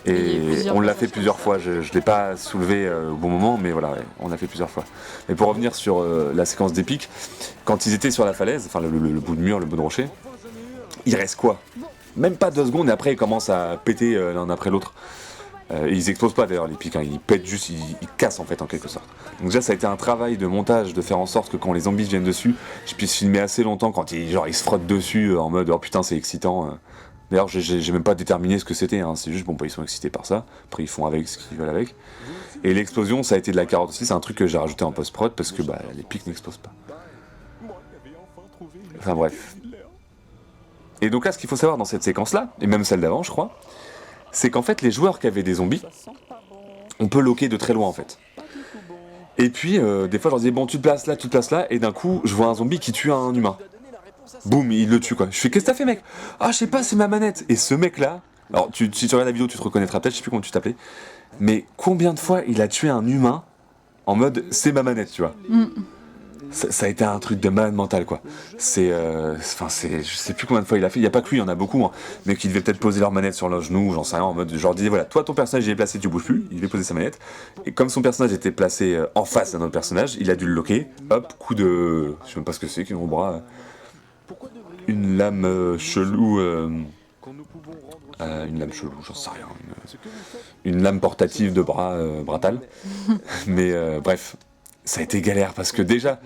Et on l'a fait plusieurs fois, je l'ai pas soulevé au bon moment, mais voilà, ouais, on l'a fait plusieurs fois. Et pour revenir sur la séquence d'épique, quand ils étaient sur la falaise, enfin le bout de mur, le bout de rocher, il reste quoi? Même pas 2 secondes et après ils commencent à péter l'un après l'autre. Et ils explosent pas d'ailleurs les pics, hein, ils pètent juste, ils cassent en fait en quelque sorte. Donc déjà ça a été un travail de montage de faire en sorte que quand les zombies viennent dessus, je puisse filmer assez longtemps quand ils se frottent dessus en mode oh putain c'est excitant. D'ailleurs j'ai même pas déterminé ce que c'était, hein, c'est juste bon bah, ils sont excités par ça, après ils font avec ce qu'ils veulent avec. Et l'explosion ça a été de la carotte aussi, c'est un truc que j'ai rajouté en post-prod parce que bah, les pics n'explosent pas. Enfin bref. Et donc là ce qu'il faut savoir dans cette séquence là, et même celle d'avant je crois, c'est qu'en fait les joueurs qui avaient des zombies, on peut loquer de très loin en fait. Et puis des fois je leur disais bon tu te places là, et d'un coup je vois un zombie qui tue un humain. Boum, il le tue quoi. Je fais qu'est-ce que t'as fait mec? Ah je sais pas c'est ma manette. Et ce mec là, alors si tu regardes la vidéo tu te reconnaîtras peut-être, je sais plus comment tu t'appelais, mais combien de fois il a tué un humain en mode c'est ma manette tu vois. Ça a été un truc de malade mental quoi. Enfin je sais plus combien de fois il a fait, il y a pas que lui, il y en a beaucoup, hein, mais qui devaient peut-être poser leur manette sur leur genou, j'en sais rien, en mode genre disait voilà, toi ton personnage il est placé, tu bouges plus, il devait poser sa manette, et comme son personnage était placé en face d'un autre personnage, il a dû le loquer, hop, coup de, je sais même pas ce que c'est, qu'un gros bras, une lame chelou, une lame chelou, j'en sais rien, une lame portative de bras, bratal, mais bref. Ça a été galère parce que déjà,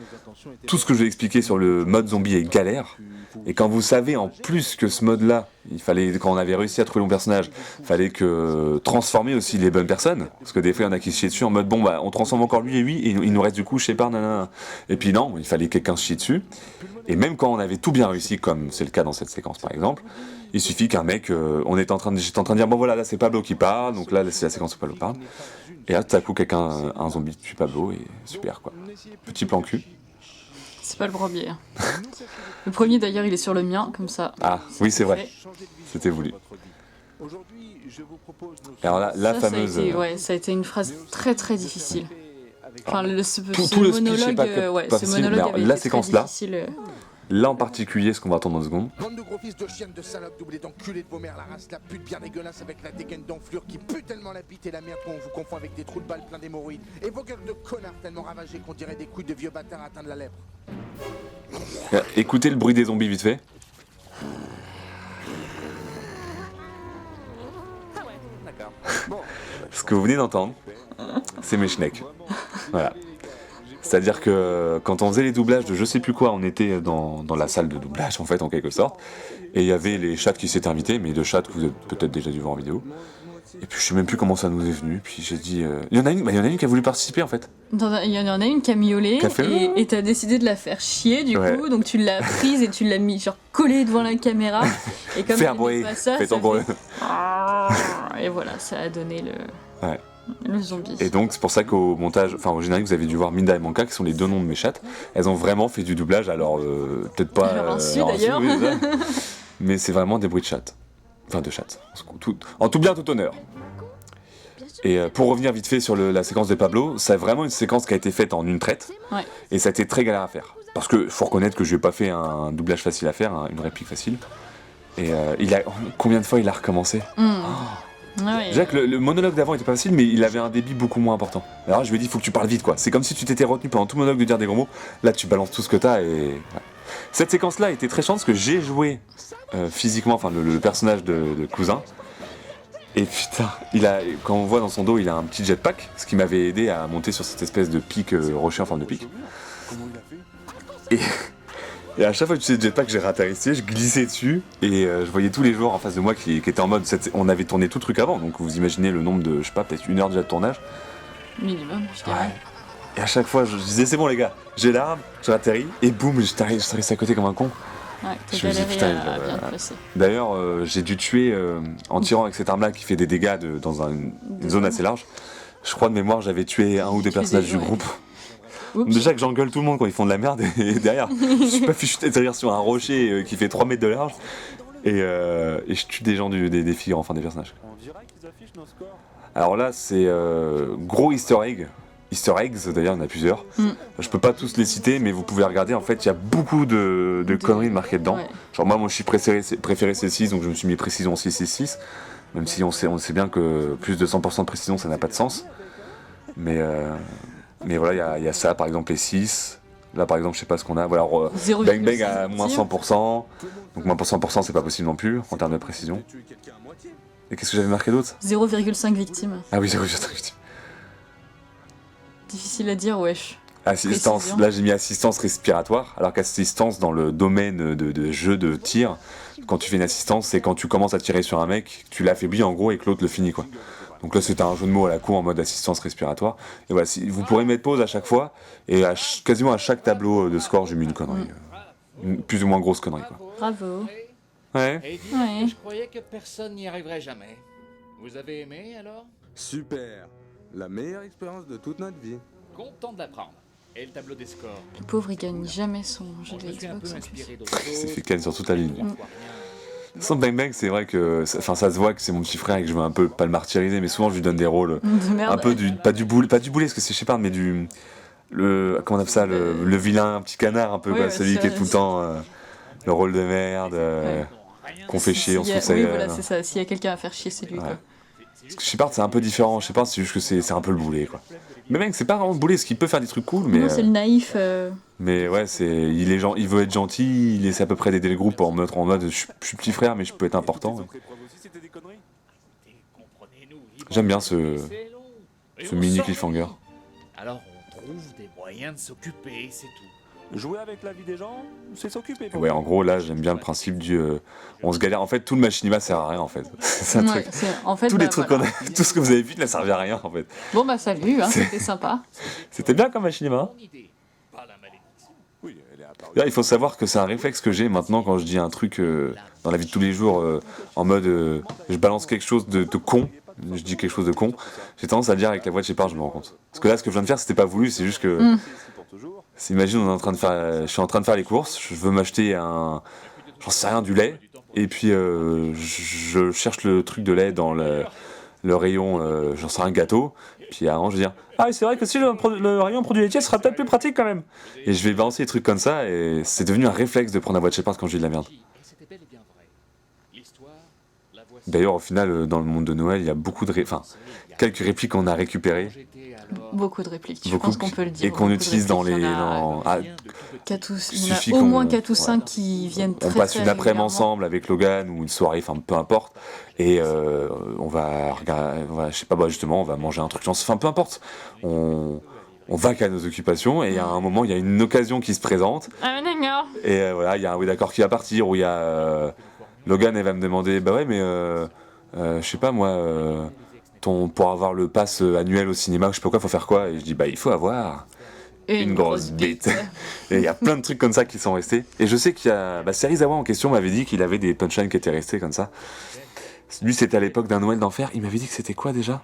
tout ce que je vais expliquer sur le mode zombie est galère. Et quand vous savez en plus que ce mode-là, il fallait, quand on avait réussi à trouver le bon personnage, il fallait que transformer aussi les bonnes personnes. Parce que des fois, il y en a qui se chient dessus en mode bon, bah, on transforme encore lui et lui, et il nous reste du coup Shepard, nanana. Et puis non, il fallait que quelqu'un se chie dessus. Et même quand on avait tout bien réussi, comme c'est le cas dans cette séquence par exemple, il suffit qu'un mec, j'étais en train de dire bon voilà, là c'est Pablo qui parle, donc là c'est la séquence où Pablo parle. Et là, tout à coup, un zombie tue Pablo et super quoi. Petit plan cul. C'est pas le premier. Le premier d'ailleurs, il est sur le mien, comme ça. Ah, oui, c'est vrai. C'était voulu. Alors là, la fameuse. Ça a été une phrase très très difficile. Enfin, ce le monologue, speech est pas ce facile, monologue mais avait la été séquence très là, difficile. là en particulier, ce qu'on va attendre 2 secondes. Bande de gros fils de chiennes, de salopes, doublés d'enculés de vos mères, la race, la pute bien dégueulasse avec la dégaine d'enflure qui pue tellement la bite et la merde qu'on vous confond avec des trous de balles pleins d'hémorroïdes. Et vos gueules de connards tellement ravagés qu'on dirait des couilles de vieux bâtards atteints de la lèpre. Écoutez le bruit des zombies vite fait. Ce que vous venez d'entendre, c'est mes schnecks. Voilà. C'est-à-dire que quand on faisait les doublages de je sais plus quoi, on était dans la salle de doublage en fait en quelque sorte, et il y avait les chats qui s'étaient invités, mais 2 chats que vous avez peut-être déjà dû voir en vidéo. Et puis je sais même plus comment ça nous est venu, puis j'ai dit... Il y en a une qui a voulu participer en fait. Il y en a une qui a miaulé, et t'as décidé de la faire chier du coup, donc tu l'as prise et tu l'as mis genre collée devant la caméra, et comme fais un bruit, pas ça, fais ton bruit. Et voilà, ça a donné le zombie. Et donc c'est pour ça qu'au montage, enfin au générique vous avez dû voir Minda et Manka qui sont les 2 noms de mes chattes. Elles ont vraiment fait du doublage, alors peut-être pas... Alors insu d'ailleurs. Mais c'est vraiment des bruits de chatte. Enfin de chatte. En tout bien, tout honneur. Et pour revenir vite fait sur la séquence de Pablo, c'est vraiment une séquence qui a été faite en une traite. Ouais. Et ça a été très galère à faire. Parce que faut reconnaître que je n'ai pas fait un doublage facile à faire, une réplique facile. Et combien de fois il a recommencé Ouais. Déjà que le monologue d'avant était pas facile, mais il avait un débit beaucoup moins important. Alors je lui ai dit, faut que tu parles vite quoi. C'est comme si tu t'étais retenu pendant tout le monologue de dire des gros mots. Là tu balances tout ce que t'as et... Ouais. Cette séquence-là était très chante parce que j'ai joué physiquement, enfin le personnage de cousin. Et putain, quand on voit dans son dos, il a un petit jetpack, ce qui m'avait aidé à monter sur cette espèce de pic rocher en forme de pic. Et à chaque fois que tu sais le jetpack, j'ai réatterrissé, je glissais dessus et je voyais tous les joueurs en face de moi qui étaient en mode. On avait tourné tout le truc avant, donc vous imaginez le nombre de, je sais pas, peut-être 1 heure déjà de tournage. Minimum, je dirais. Ouais. Et à chaque fois, je disais, c'est bon les gars, j'ai l'arme, je l'atterris, et boum, je resté à côté comme un con. Ouais, t'as Je me dis, galéré putain, à bien te placer. D'ailleurs, j'ai dû tuer, en tirant avec cette arme-là qui fait des dégâts dans une zone assez large, je crois de mémoire, j'avais tué un ou deux personnages du groupe. Oups. Déjà que j'engueule tout le monde quand ils font de la merde, et derrière, je suis pas fichu d'atterrir sur un rocher qui fait 3 mètres de large, et je tue des gens, des figurants, enfin des personnages. On dirait qu'ils affichent nos scores. Alors là, c'est gros easter egg. Easter eggs, d'ailleurs, il y en a plusieurs. Je peux pas tous les citer, mais vous pouvez regarder. En fait, il y a beaucoup de conneries marquées dedans. Ouais. Genre, moi, mon chiffre préféré, c'est 6, donc je me suis mis précision 666. Même si on sait bien que plus de 100% de précision, ça n'a pas de sens. Mais voilà, il y a ça, par exemple, les 6. Là, par exemple, je sais pas ce qu'on a. Voilà, Bang Bang à moins 100%. Donc, moins 100%, c'est pas possible non plus, en termes de précision. Et qu'est-ce que j'avais marqué d'autre ? 0,5 victimes. Ah oui, 0,5 victimes. Difficile à dire, wesh. Assistance, Précision. là j'ai mis assistance respiratoire, alors qu'assistance dans le domaine de jeu de tir, quand tu fais une assistance, c'est quand tu commences à tirer sur un mec, tu l'affaiblis en gros et que l'autre le finit quoi. Donc là c'était un jeu de mots à la con en mode assistance respiratoire. Et voilà, vous pourrez mettre pause à chaque fois, et quasiment à chaque tableau de score j'ai mis une connerie. Une plus ou moins grosse connerie quoi. Bravo. Ouais. Et dites, Ouais. je croyais que personne n'y arriverait jamais. Vous avez aimé alors? Super. La meilleure expérience de toute notre vie. Content de l'apprendre. Et le tableau des scores? Le pauvre, il gagne jamais son jeu Je de me suis un peu Xbox en plus. inspiré d'autres Il s'est choses. fait ken sur toute la ligne. Rien. Sans Bang Bang, c'est vrai que ça se voit que c'est mon petit frère et que je veux un peu pas le martyriser, mais souvent je lui donne des rôles De merde. un peu pas du boulet parce que c'est Shepard, mais comment on appelle ça, le vilain petit canard un peu, Oui, quoi, ouais, celui ça, qui est tout le temps le rôle de merde, qu'on fait chier, on se S'il y a- trouve ça. Oui, voilà, c'est ça. S'il y a quelqu'un à faire chier, c'est lui. Ouais. Quoi. Parce que Shepard c'est un peu différent, Shepard c'est juste que c'est un peu le boulet quoi. Mais mec, c'est pas vraiment le boulet, parce qu'il peut faire des trucs cool, mais Non, c'est le naïf. mais ouais, il veut être gentil, il essaie à peu près d'aider le groupe en mode je suis petit frère mais je peux être important. Ouais. J'aime bien ce mini cliffhanger. Alors on trouve des moyens de s'occuper, c'est tout. Jouer avec la vie des gens, c'est s'occuper. Ouais, en gros, là, j'aime bien le principe on se galère. En fait, tout le machinima sert à rien, en fait. C'est un Ouais, truc. en fait, Tous les bah, trucs voilà. tout ce que vous avez vu n'a servi à rien, en fait. Bon, bah, salut, hein, c'était sympa. C'était bien comme machinima. Bonne idée. Pas la malédiction. Oui, elle est apparue. Là, il faut savoir que c'est un réflexe que j'ai maintenant quand je dis un truc dans la vie de tous les jours, en mode je balance quelque chose de con. Je dis quelque chose de con. J'ai tendance à le dire avec la voix de Shepard, je me rends compte. Parce que là, ce que je viens de faire, c'était pas voulu, c'est juste que. Imagine, je suis en train de faire les courses, je veux m'acheter j'en sais rien, du lait, et puis je cherche le truc de lait dans le rayon, j'en sais rien, gâteau, puis avant je vais dire, ah oui, c'est vrai que si le rayon produit laitier sera peut-être plus pratique quand même. Et je vais balancer des trucs comme ça, et c'est devenu un réflexe de prendre la voix de Shepard quand je dis de la merde. Et c'était bel et bien vrai. L'histoire, la voici. D'ailleurs, au final, dans le monde de Noël, il y a beaucoup quelques répliques qu'on a récupérées, J'étais alors Beaucoup de répliques, je beaucoup, pense qu'on peut le dire. et qu'on Beaucoup de utilise dans répliques, les. il y en a quatre ou- il y en suffit a au qu'on- moins 4 ou ouais. 5 qui viennent très On passe très une après-midi régulièrement. ensemble avec Logan ou une soirée, enfin peu importe, et on va regarder, je sais pas, justement, on va manger un truc, enfin peu importe. On va qu'à nos occupations et à un moment il y a une occasion qui se présente Ah, d'accord. et voilà, il y a un oui d'accord qui va partir ou il y a Logan, elle va me demander bah ouais mais je sais pas moi pour avoir le pass annuel au cinéma, je sais pas quoi, faut faire quoi, et je dis bah il faut avoir une grosse bite. Et il y a plein de trucs comme ça qui sont restés. Et je sais qu'il y a. Serizawa en question m'avait dit qu'il avait des punchlines qui étaient restés comme ça. Lui, c'était à l'époque d'un Noël d'enfer. Il m'avait dit que c'était quoi déjà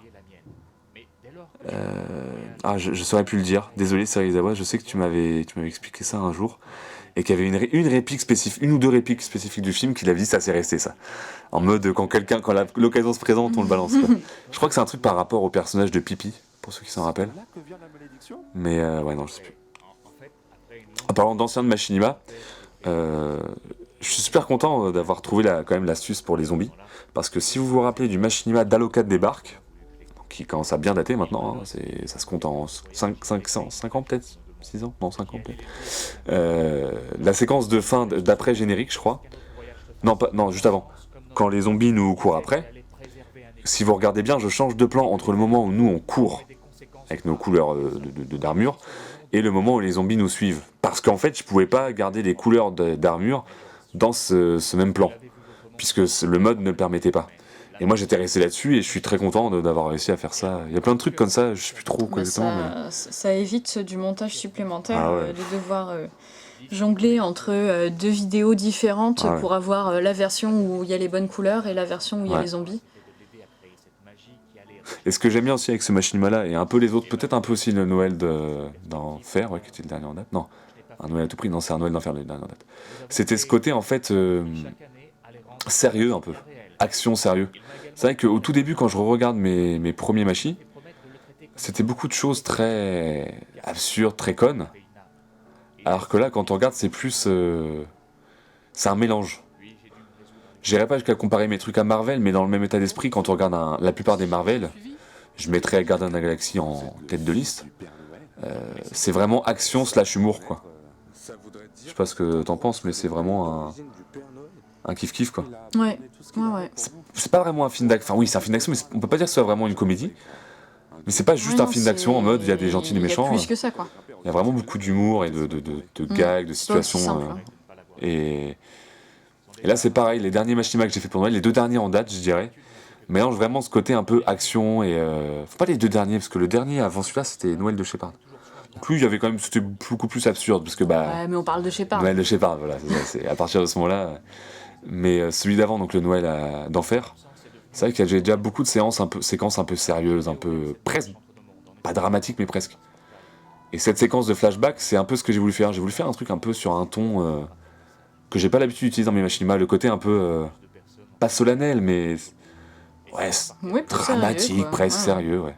je saurais plus le dire. Désolé, Serizawa, je sais que tu m'avais expliqué ça un jour. Et qu'il y avait une réplique spécifique, une ou deux répliques spécifiques du film qu'il avait dit ça s'est resté ça. En mode quand l'occasion se présente, on le balance quoi. Je crois que c'est un truc par rapport au personnage de Pipi, pour ceux qui s'en rappellent. Là que vient la malédiction. Mais ouais, non, je sais plus. En parlant d'anciens de machinima, je suis super content d'avoir trouvé quand même l'astuce pour les zombies. Parce que si vous vous rappelez du machinima d'Alocat débarque, qui commence à bien dater maintenant, hein, ça se compte en 5 ans peut-être, 6 ans, non 5 ans peut-être. La séquence de fin d'après générique, je crois. Non, juste avant. Quand les zombies nous courent après, si vous regardez bien, je change de plan entre le moment où nous on court avec nos couleurs d'armure et le moment où les zombies nous suivent. Parce qu'en fait, je pouvais pas garder les couleurs d'armure dans ce même plan, puisque le mode ne le permettait pas. Et moi j'étais resté là-dessus et je suis très content d'avoir réussi à faire ça. Il y a plein de trucs comme ça, je sais plus trop quoi exactement. Ça évite du montage supplémentaire, Ah ouais. de devoir jongler entre deux vidéos différentes Ah ouais. pour avoir la version où il y a les bonnes couleurs et la version où il y a Ouais. les zombies. Et ce que j'aime bien aussi avec ce machinima-là, et un peu les autres, peut-être un peu aussi le Noël d'Enfer, ouais, qui était le dernier en date. Non, un Noël à tout prix, non, c'est un Noël d'Enfer le dernier en date. C'était ce côté en fait sérieux un peu, action sérieux. C'est vrai qu'au tout début, quand je regarde mes premiers machis, c'était beaucoup de choses très absurdes, très connes. Alors que là, quand on regarde, c'est plus. C'est un mélange. J'irai pas jusqu'à comparer mes trucs à Marvel, mais dans le même état d'esprit, quand on regarde la plupart des Marvel, je mettrais Gardien de la Galaxie en tête de liste. C'est vraiment action slash humour, quoi. Je sais pas ce que t'en penses, mais c'est vraiment un kiff-kiff, quoi. Ouais, ouais. C'est pas vraiment un film d'action. Enfin, oui, c'est un film d'action, mais on peut pas dire que ce soit vraiment une comédie. Mais c'est pas juste Ouais, un non, film d'action en mode il y a des gentils et des méchants. Il y a plus que ça, quoi. Il y a vraiment beaucoup d'humour et de gags, de C'est pas aussi situations. simple, hein. Et là, c'est pareil, les derniers machinima que j'ai fait pour Noël, les 2 derniers en date, je dirais, mélangent vraiment ce côté un peu action et. Faut pas les 2 derniers, parce que le dernier avant celui-là, c'était Noël de Shepard. Donc lui, il y avait quand même. C'était beaucoup plus absurde, parce que bah. Ouais, mais on parle de Shepard. Noël de Shepard, voilà, c'est ça, c'est à partir de ce moment-là. Mais celui d'avant, donc le Noël d'Enfer, c'est vrai qu'il y a déjà beaucoup de séquences un peu sérieuses, un peu. Presque. Pas dramatiques, mais presque. Et cette séquence de flashback, c'est un peu ce que j'ai voulu faire. J'ai voulu faire un truc un peu sur un ton que j'ai pas l'habitude d'utiliser dans mes machinima, le côté un peu pas solennel, mais ouais, Ouais, plus dramatique, sérieux, quoi. presque Ouais. sérieux, ouais.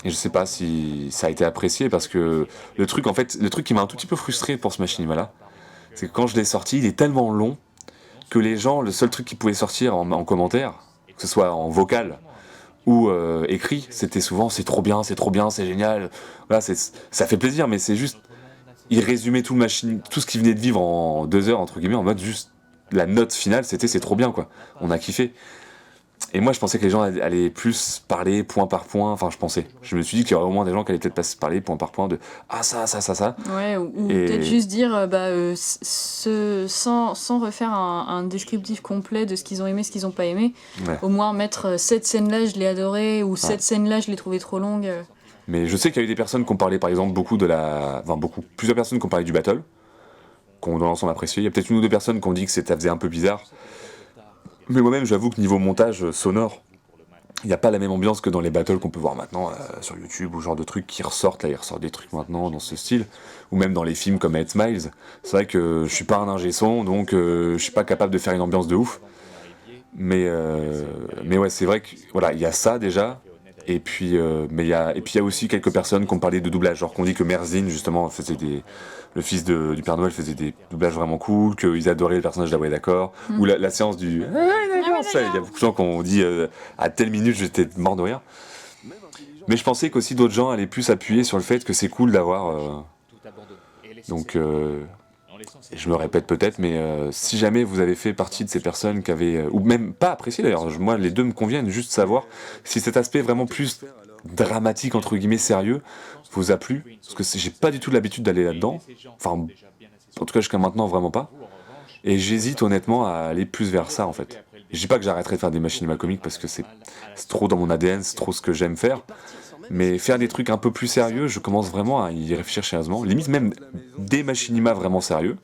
Et je sais pas si ça a été apprécié parce que le truc qui m'a un tout petit peu frustré pour ce machinima là, c'est que quand je l'ai sorti, il est tellement long que les gens, le seul truc qu'ils pouvaient sortir en commentaire, que ce soit en vocal ou écrit, c'était souvent c'est trop bien, c'est génial. Voilà, ça fait plaisir, mais c'est juste il résumait tout ce qu'il venait de vivre en 2 heures entre guillemets, en mode juste la note finale, c'était c'est trop bien quoi. On a kiffé. Et moi je pensais que les gens allaient plus parler point par point. Enfin je pensais. Je me suis dit qu'il y aurait au moins des gens qui allaient peut-être pas parler point par point de ah ça. Ouais, ou Et- peut-être juste dire, sans refaire un descriptif complet de ce qu'ils ont aimé, ce qu'ils ont pas aimé, Ouais. au moins mettre cette scène-là, je l'ai adorée, ou cette scène-là, je l'ai trouvée trop longue. Mais je sais qu'il y a eu des personnes qui ont parlé par exemple plusieurs personnes qui ont parlé du battle, qui ont dans l'ensemble apprécié. Il y a peut-être 1 ou 2 personnes qui ont dit que ça faisait un peu bizarre. Mais moi-même, j'avoue que niveau montage sonore, il n'y a pas la même ambiance que dans les battles qu'on peut voir maintenant sur YouTube ou genre de trucs qui ressortent. Là, il ressort des trucs maintenant dans ce style. Ou même dans les films comme Ed Smiles. C'est vrai que je suis pas un ingé son, donc je suis pas capable de faire une ambiance de ouf. Mais ouais, c'est vrai que voilà, il y a ça déjà. Et puis il y a aussi quelques personnes qui ont parlé de doublage, genre qu'on dit que Merzine justement le fils du Père Noël faisait des doublages vraiment cool, qu'ils adoraient le personnage d'Away d'accord, ou la séance du ça, il y a beaucoup de gens qui ont dit à telle minute j'étais mort de rire. Mais je pensais qu'aussi d'autres gens allaient plus appuyer sur le fait que c'est cool d'avoir donc je me répète peut-être, mais si jamais vous avez fait partie de ces personnes qui avaient, ou même pas apprécié d'ailleurs, moi les deux me conviennent, juste savoir si cet aspect vraiment plus dramatique, entre guillemets, sérieux, vous a plu, parce que j'ai pas du tout l'habitude d'aller là-dedans, enfin, en tout cas jusqu'à maintenant vraiment pas, et j'hésite honnêtement à aller plus vers ça en fait. Je dis pas que j'arrêterai de faire des machinima comiques parce que c'est trop dans mon ADN, c'est trop ce que j'aime faire, mais faire des trucs un peu plus sérieux, je commence vraiment à y réfléchir sérieusement, limite même des machinima vraiment sérieux,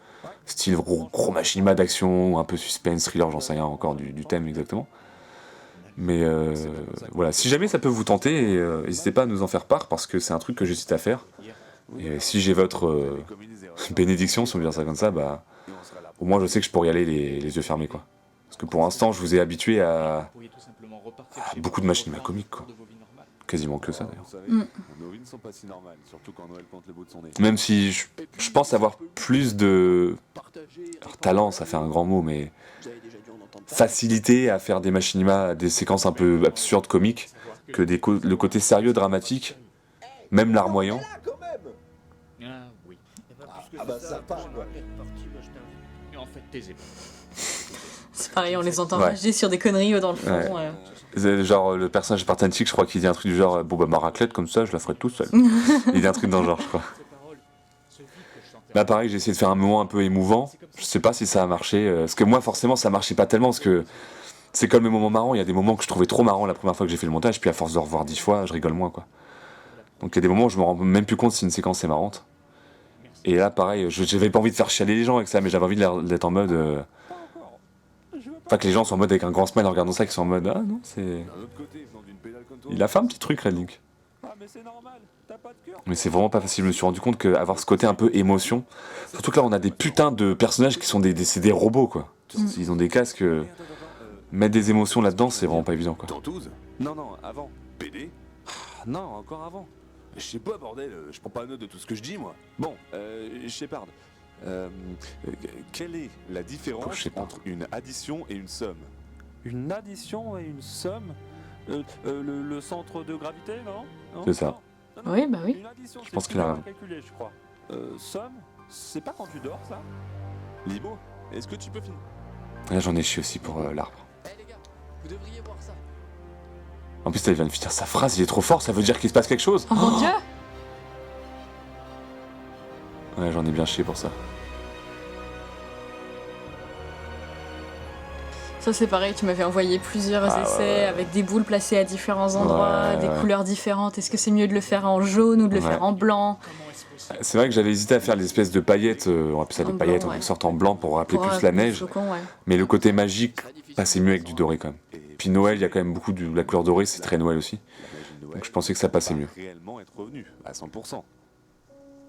style gros machinima d'action, un peu suspense, thriller, j'en sais rien encore du thème exactement. Mais voilà, si jamais ça peut vous tenter, n'hésitez pas à nous en faire part parce que c'est un truc que j'hésite à faire. Et si j'ai votre bénédiction, si on veut dire ça comme ça, bah au moins je sais que je pourrais y aller les yeux fermés quoi. Parce que pour l'instant, je vous ai habitué à beaucoup de machinima comiques quoi. Quasiment que ça d'ailleurs. Nos vies ne sont pas si normales, surtout quand Noël pointe le bout de son nez. Même si je pense avoir plus de alors, talent, ça fait un grand mot, mais facilité à faire des machinima, des séquences un peu absurdes, comiques, que le côté sérieux, dramatique, même larmoyant. Ah oui. Ah bah ça part quoi. En fait, taisez-vous. C'est pareil, on les entend Ouais. rager sur des conneries dans le fond. Ouais. Genre le personnage Spartantique, je crois qu'il dit un truc du genre bon bah ma raclette comme ça, je la ferai tout seul. Il dit un truc dans le genre, je crois. Là, pareil, j'ai essayé de faire un moment un peu émouvant. Je sais pas si ça a marché. Parce que moi, forcément, ça marchait pas tellement. Parce que c'est comme les moments marrants. Il y a des moments que je trouvais trop marrants la première fois que j'ai fait le montage. Puis à force de revoir 10 fois, je rigole moins, quoi. Donc il y a des moments où je me rends même plus compte si une séquence est marrante. Et là, pareil, j'avais pas envie de faire chialer les gens avec ça, mais j'avais envie d'être en mode. Enfin, que les gens soient en mode avec un grand smile en regardant ça, qu'ils soient en mode. Ah non, c'est. D'un autre côté, venant d'une pédale comme toi. Il a fait un petit truc, Red Link. Ah, mais c'est normal, t'as pas de cœur. Mais c'est vraiment pas facile. Je me suis rendu compte qu'avoir ce côté un peu émotion. Surtout que là, on a des putains de personnages qui sont c'est des robots, quoi. Ils ont des casques. Mettre des émotions là-dedans, c'est vraiment pas évident, quoi. Tantouze? Non, non, avant. PD? Non, encore avant. Je sais pas, bordel, je prends pas note de tout ce que je dis, moi. Bon, Shepard. Quelle est la différence entre une addition et une somme? Une addition et une somme le centre de gravité, non? C'est ça. Oui, bah oui. Une addition, Je pense c'est qu'il a plus raison. à calculer, je crois. Somme, c'est pas quand tu dors, ça? Libo, est-ce que tu peux finir? Là, j'en ai chié aussi pour l'arbre. Eh les gars, vous devriez voir ça. En plus, là, il vient de finir sa phrase, il est trop fort, ça veut dire qu'il se passe quelque chose. Oh mon dieu! Ouais, j'en ai bien chié pour ça. Ça c'est pareil, tu m'avais envoyé plusieurs essais avec des boules placées à différents endroits, des couleurs différentes. Est-ce que c'est mieux de le faire en jaune ou de le faire en blanc? C'est vrai que j'avais hésité à faire des espèces de paillettes, on appelle ça des paillettes, en sorte en blanc pour rappeler plus la neige. Flocons, ouais. Mais le côté magique passait mieux avec du doré quand même. Puis Noël, il y a quand même beaucoup de la couleur dorée, c'est très Noël aussi. Donc je pensais que ça passait mieux. Réellement être revenu à 100%.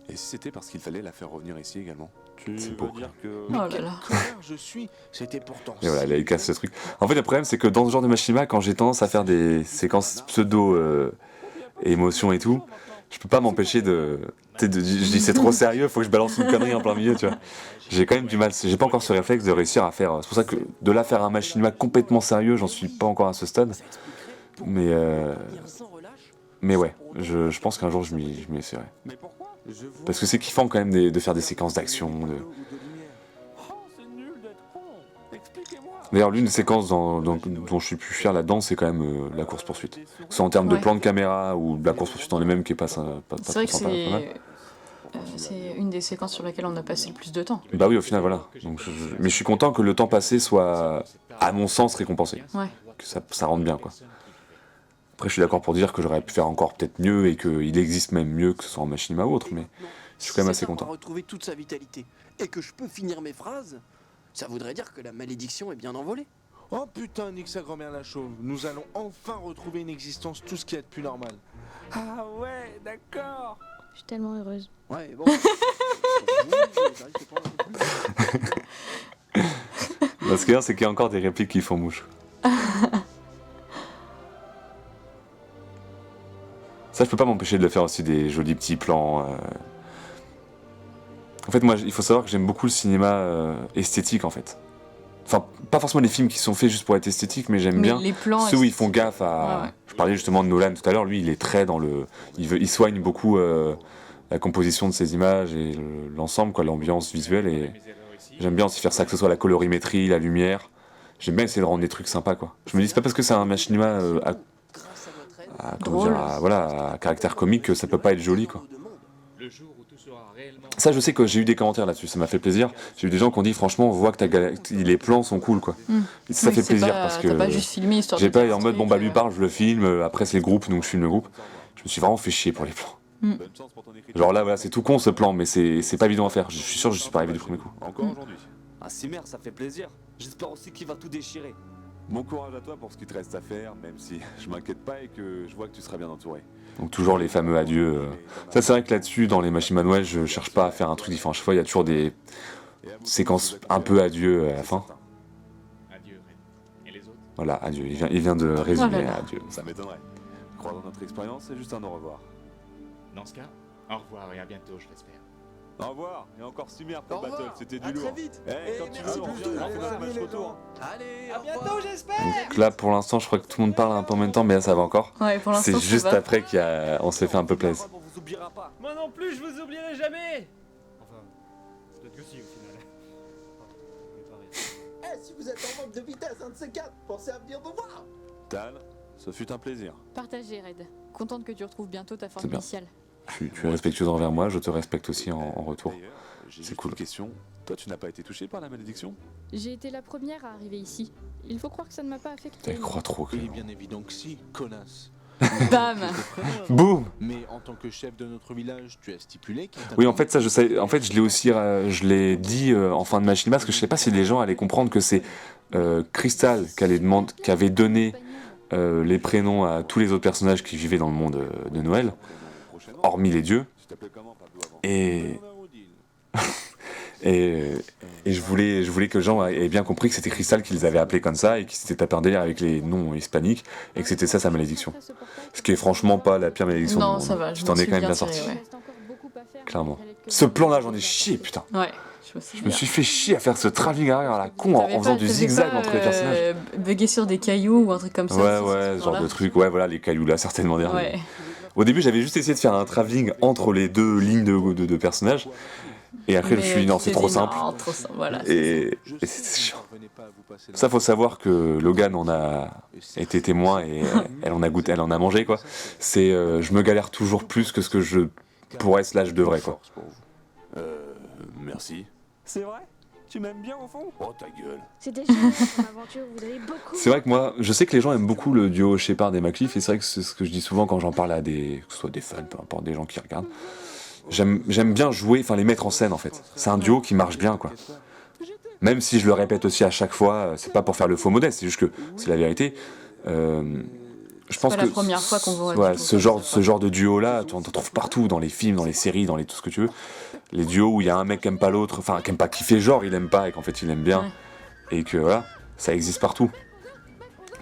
Et si c'était parce qu'il fallait la faire revenir ici également? Tu C'est veux beau, dire que... Oh là là. Connard je suis, c'était pourtant. Et voilà, là, il casse ce truc. En fait, le problème, c'est que dans ce genre de machinima, quand j'ai tendance à faire des séquences pseudo émotions et tout, je peux pas m'empêcher de. Je dis c'est trop sérieux, faut que je balance une connerie en plein milieu, tu vois. J'ai quand même du mal, j'ai pas encore ce réflexe de réussir à faire. C'est pour ça que de là faire un machinima complètement sérieux, j'en suis pas encore à ce stade. Mais ouais, je pense qu'un jour je m'y essaierai. Mais pourquoi? Parce que c'est kiffant quand même de faire des séquences d'action. Oh, c'est nul d'être con. Expliquez-moi. D'ailleurs, l'une des séquences dont je suis plus fier là-dedans, c'est quand même la course-poursuite. Que ce soit en termes de Ouais. plan de caméra ou de la course-poursuite en elle-même qui est pas C'est vrai trop que sympa, pas mal. c'est une des séquences sur laquelle on a passé le plus de temps. Bah oui, au final, voilà. Donc, mais je suis content que le temps passé soit, à mon sens, récompensé. Ouais. Que ça rende bien, quoi. Après, je suis d'accord pour dire que j'aurais pu faire encore peut-être mieux et qu'il existe même mieux que ce soit en machinima ou autre, mais je suis quand même assez content. Retrouver toute sa vitalité et que je peux finir mes phrases, ça voudrait dire que la malédiction est bien envolée. Oh putain, nique sa grand-mère la chauve. Nous allons enfin retrouver une existence, tout ce qui est de plus normal. Ah ouais, d'accord. Je suis tellement heureuse. Ouais, bon. Ce qu'il y a, c'est qu'il y a encore des répliques qui font mouche. Ça, je peux pas m'empêcher de le faire aussi, des jolis petits plans. En fait, moi, il faut savoir que j'aime beaucoup le cinéma esthétique, en fait. Enfin, pas forcément les films qui sont faits juste pour être esthétiques, mais j'aime bien les plans ceux où ils font gaffe à... Ouais. Je parlais justement de Nolan tout à l'heure, lui, il est très dans le... Il soigne beaucoup la composition de ses images et l'ensemble, quoi, l'ambiance visuelle, et j'aime bien aussi faire ça, que ce soit la colorimétrie, la lumière. J'aime bien essayer de rendre des trucs sympas, quoi. Je me dis, c'est pas parce que c'est un machinima Drôle. à caractère comique que ça peut pas être joli, quoi. Le jour où tout sera réellement... Ça, je sais que j'ai eu des commentaires là-dessus, ça m'a fait plaisir. J'ai eu des gens qui ont dit, franchement, on voit que les plans sont cool, quoi. Ça Oui, fait c'est plaisir pas- parce que T'as pas juste filmé histoire j'ai de pas faire été en un mode, bon truc, bah lui parle, je le filme, après c'est le groupe, donc je filme le groupe. Je me suis vraiment fait chier pour les plans. Bonne chance pour ton écriture. Genre là, voilà, c'est tout con ce plan, mais c'est pas évident à faire. Je suis sûr que je suis pas arrivé du premier coup. Encore aujourd'hui. Ah, Simer, ça fait plaisir. J'espère aussi qu'il va tout déchirer. Bon courage à toi pour ce qu'il te reste à faire, même si je m'inquiète pas et que je vois que tu seras bien entouré. Donc toujours les fameux adieux. Ça, c'est vrai que là-dessus, dans les machines Noël, je cherche pas à faire un truc différent. À chaque fois, il y a toujours des séquences un peu adieu à la fin. Adieu, Red. Et les autres? Voilà, adieu. Il vient de résumer là là. adieu. Ça m'étonnerait. Croire dans notre expérience, c'est juste un au revoir. Dans ce cas, au revoir et à bientôt, je l'espère. Au revoir, et encore Simer Au pour le revoir. battle, c'était À du très lourd. vite. Eh, Et quand tu merci veux, on pour revient, tout. on fait un match retour. Allez, À au bientôt, revoir. j'espère. Donc là, pour l'instant, je crois que tout le monde parle un peu en même temps, mais là, ça va encore. Ouais, pour l'instant, C'est ça juste va. après qu'on s'est fait un peu plaisir. On vous oubliera pas. Moi non plus, je vous oublierai jamais. Enfin, peut-être que si au final. Eh, si vous êtes en manque de vitesse, un de ces quatre, pensez à venir me voir. Tal, ce fut un plaisir. Partagé, Red. Contente que tu retrouves bientôt ta C'est forme bien. initiale. Tu es respectueuse envers moi, je te respecte aussi en retour. D'ailleurs, j'ai C'est juste cool. une question. Toi, tu n'as pas été touché par la malédiction? J'ai été la première à arriver ici. Il faut croire que ça ne m'a pas affecté. Elle croit trop, Il est Clément. bien évident que si, connasse. Bam. Boum. Mais en tant que chef de notre village, tu as stipulé qu'il Oui, en fait, ça, je sais. En fait, je l'ai aussi, je l'ai dit en fin de machine parce que je sais pas si les gens allaient comprendre que c'est Crystal qui avait donné les prénoms à tous les autres personnages qui vivaient dans le monde de Noël, hormis les dieux. Tu t'appelais comment, Pablo, avant? Et et je voulais que les gens aient bien compris que c'était Crystal qui les avait appelés comme ça et qui s'était tapé un délire avec les noms hispaniques et que c'était ça sa malédiction. Ce qui est franchement pas la pire malédiction du Non, monde. ça va, Tu je t'en m'en es suis quand même bien bien tiré, sorti. ouais. Clairement. Ce plan-là, j'en ai chié, putain. Ouais, Je me suis fait chier à faire ce travelling arrière à la con en faisant du zigzag entre les personnages. Bugger sur des cailloux ou un truc comme ça. Ouais, c'est ouais, ce ce genre plan-là. de truc. Ouais, voilà, les cailloux là, certainement derrière. Ouais. Au début, j'avais juste essayé de faire un travelling entre les deux lignes de personnages. Et après, je me suis dit, non, c'est trop simple. Non, trop simple, voilà. Et c'était chiant. Ça, faut savoir que Logan en a été témoin et elle en a goûté, elle en a mangé, quoi. C'est, je me galère toujours plus que ce que je pourrais / devrais, quoi. Merci. C'est vrai? Tu m'aimes bien au fond? Oh, ta gueule. C'était génial comme aventure, vous avez beaucoup. C'est vrai que moi, je sais que les gens aiment beaucoup le duo Shepard et McCliff, et c'est vrai que c'est ce que je dis souvent quand j'en parle à que ce soit des fans, peu importe, des gens qui regardent. J'aime bien jouer, enfin les mettre en scène en fait. C'est un duo qui marche bien, quoi. Même si je le répète aussi à chaque fois, c'est pas pour faire le faux modèle, c'est juste que c'est la vérité. Je pense pas que la première fois qu'on voit un ouais, duo ce genre de duo là, tu en trouves partout, dans les films, dans les séries, dans tout ce que tu veux. Les duos où il y a un mec qui aime pas l'autre, enfin qui aime pas, qui fait genre il aime pas et qu'en fait il aime bien, et que voilà, ça existe partout.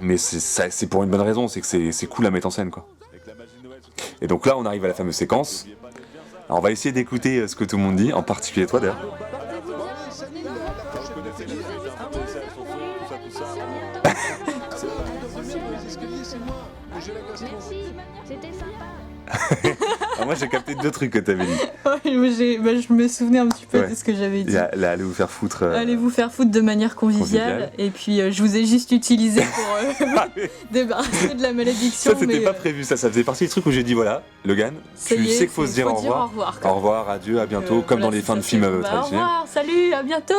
Mais c'est pour une bonne raison, c'est que c'est cool à mettre en scène, quoi. Et donc là, on arrive à la fameuse séquence. Alors, on va essayer d'écouter ce que tout le monde dit, en particulier toi d'ailleurs. Merci, c'était sympa. Alors moi j'ai capté 2 trucs que t'avais dit. Ouais, je me souvenais un petit peu Ouais. de ce que j'avais dit. Là, allez vous faire foutre. Allez vous faire foutre de manière conviviale. Et puis je vous ai juste utilisé pour me débarrasser de la malédiction. Ça c'était mais, pas prévu, ça faisait partie du truc où j'ai dit voilà, Logan, ça tu y est, sais qu'il faut se dire au revoir. quoi. Au revoir, adieu, à bientôt, comme Voilà, dans les c'est fins de ça, films c'est- bah, Au traditionnels. revoir, salut, à bientôt.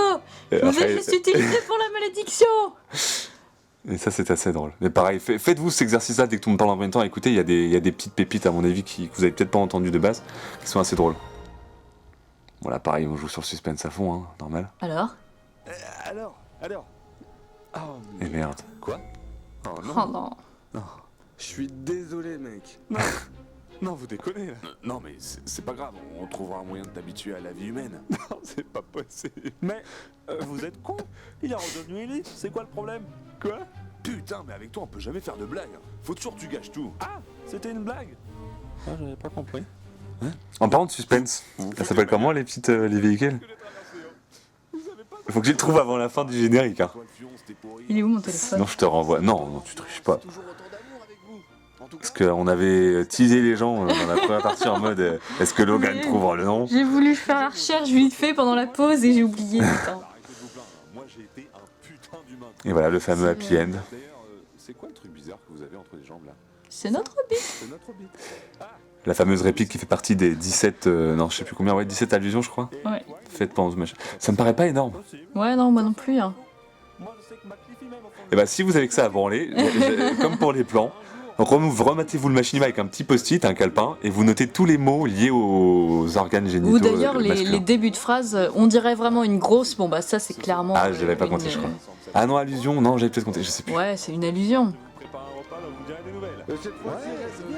Et Je vous après- ai juste utilisé pour la malédiction. Et ça c'est assez drôle. Mais pareil, faites-vous cet exercice-là dès que tout le monde parle en même temps. Écoutez, il y a des petites pépites à mon avis que vous avez peut-être pas entendues de base, qui sont assez drôles. Voilà, pareil, on joue sur le suspense à fond, hein, normal. Alors Alors Et merde. Quoi? Oh Oh non. Je suis désolé, mec. Non, vous déconnez là. Non, mais c'est pas grave, on trouvera un moyen de t'habituer à la vie humaine. Non, c'est pas possible. Mais vous êtes con? Il est redevenu élite, c'est quoi le problème? Quoi? Putain, mais avec toi, on peut jamais faire de blagues. Faut toujours que tu gâches tout. Ah, c'était une blague? Ah, j'avais pas compris. En parlant de suspense, ça s'appelle comment les véhicules? Faut que je le trouve avant la fin du générique, hein. Il est où mon téléphone? Sinon je te renvoie. Non, tu triches pas. Parce qu'on avait teasé les gens dans la première partie en mode est-ce que Logan trouve le nom? J'ai voulu faire la recherche vite fait pendant la pause et j'ai oublié. Putain. Moi, j'ai été un putain d'humain. Et voilà le fameux happy end. D'ailleurs, c'est quoi le truc bizarre que vous avez entre les jambes là? C'est notre bite. C'est notre bite. La fameuse réplique qui fait partie des 17, non je sais plus combien, ouais 17 allusions je crois. Ouais. Faites pendant ce machin. Ça me paraît pas énorme. Ouais, non, moi non plus. Hein. Moi, je sais que McCliff, il m'aime au fond. Et bah si vous avez que ça à branler, comme pour les plans, remettez-vous le machinima avec un petit post-it, un calepin, et vous notez tous les mots liés aux organes génitaux Ou d'ailleurs, masculins. les débuts de phrases, on dirait vraiment une grosse. Bon, bah, ça, c'est clairement. Ah, je l'avais pas compté, je crois. Ah non, allusion, non, j'avais peut-être compté, je sais plus. Ouais, c'est une allusion. Prépare un repas, là, vous me direz des nouvelles.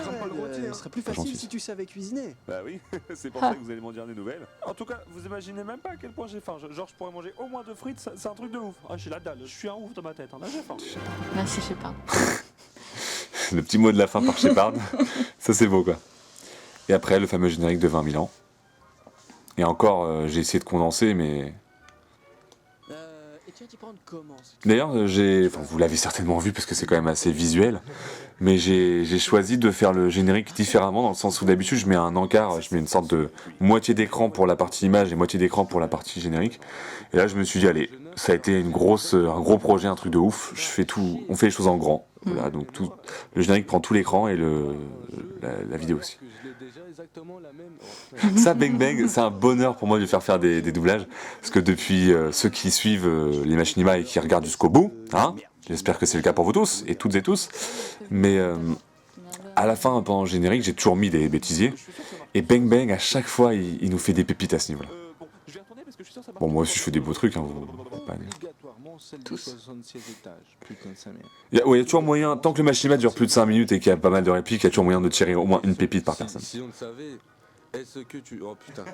Crains pas le rôti, ce serait plus facile gentil. si tu savais cuisiner. Bah oui, c'est pour ça que vous allez m'en dire des nouvelles. En tout cas, vous imaginez même pas à quel point j'ai faim. Genre, je pourrais manger au moins 2 frites, c'est un truc de ouf. Ah, j'ai la dalle, je suis un ouf dans ma tête, hein. Là, j'ai faim. Merci, je sais pas. Le petit mot de la fin par Shepard, ça c'est beau quoi. Et après, le fameux générique de 20 000 ans. Et encore, j'ai essayé de condenser, mais... Et tu vas t'y prendre comment? D'ailleurs, vous l'avez certainement vu parce que c'est quand même assez visuel, mais j'ai choisi de faire le générique différemment dans le sens où d'habitude je mets un encart, je mets une sorte de moitié d'écran pour la partie image et moitié d'écran pour la partie générique. Et là je me suis dit allez, ça a été un gros projet, un truc de ouf, on fait les choses en grand. Voilà, donc le générique prend tout l'écran et la vidéo aussi. Ça, Bang Bang, c'est un bonheur pour moi de lui faire des doublages, parce que depuis ceux qui suivent les Machinima et qui regardent jusqu'au bout, hein, j'espère que c'est le cas pour vous tous, et toutes et tous, mais à la fin, pendant le générique, j'ai toujours mis des bêtisiers, et Bang Bang, à chaque fois, il nous fait des pépites à ce niveau-là. Bon, moi aussi je fais des beaux trucs, hein, Tous. Il y a toujours moyen, tant que le machinima dure plus de 5 minutes et qu'il y a pas mal de répliques, il y a toujours moyen de tirer au moins une pépite par personne. Si on le savait, est-ce que tu... Oh putain,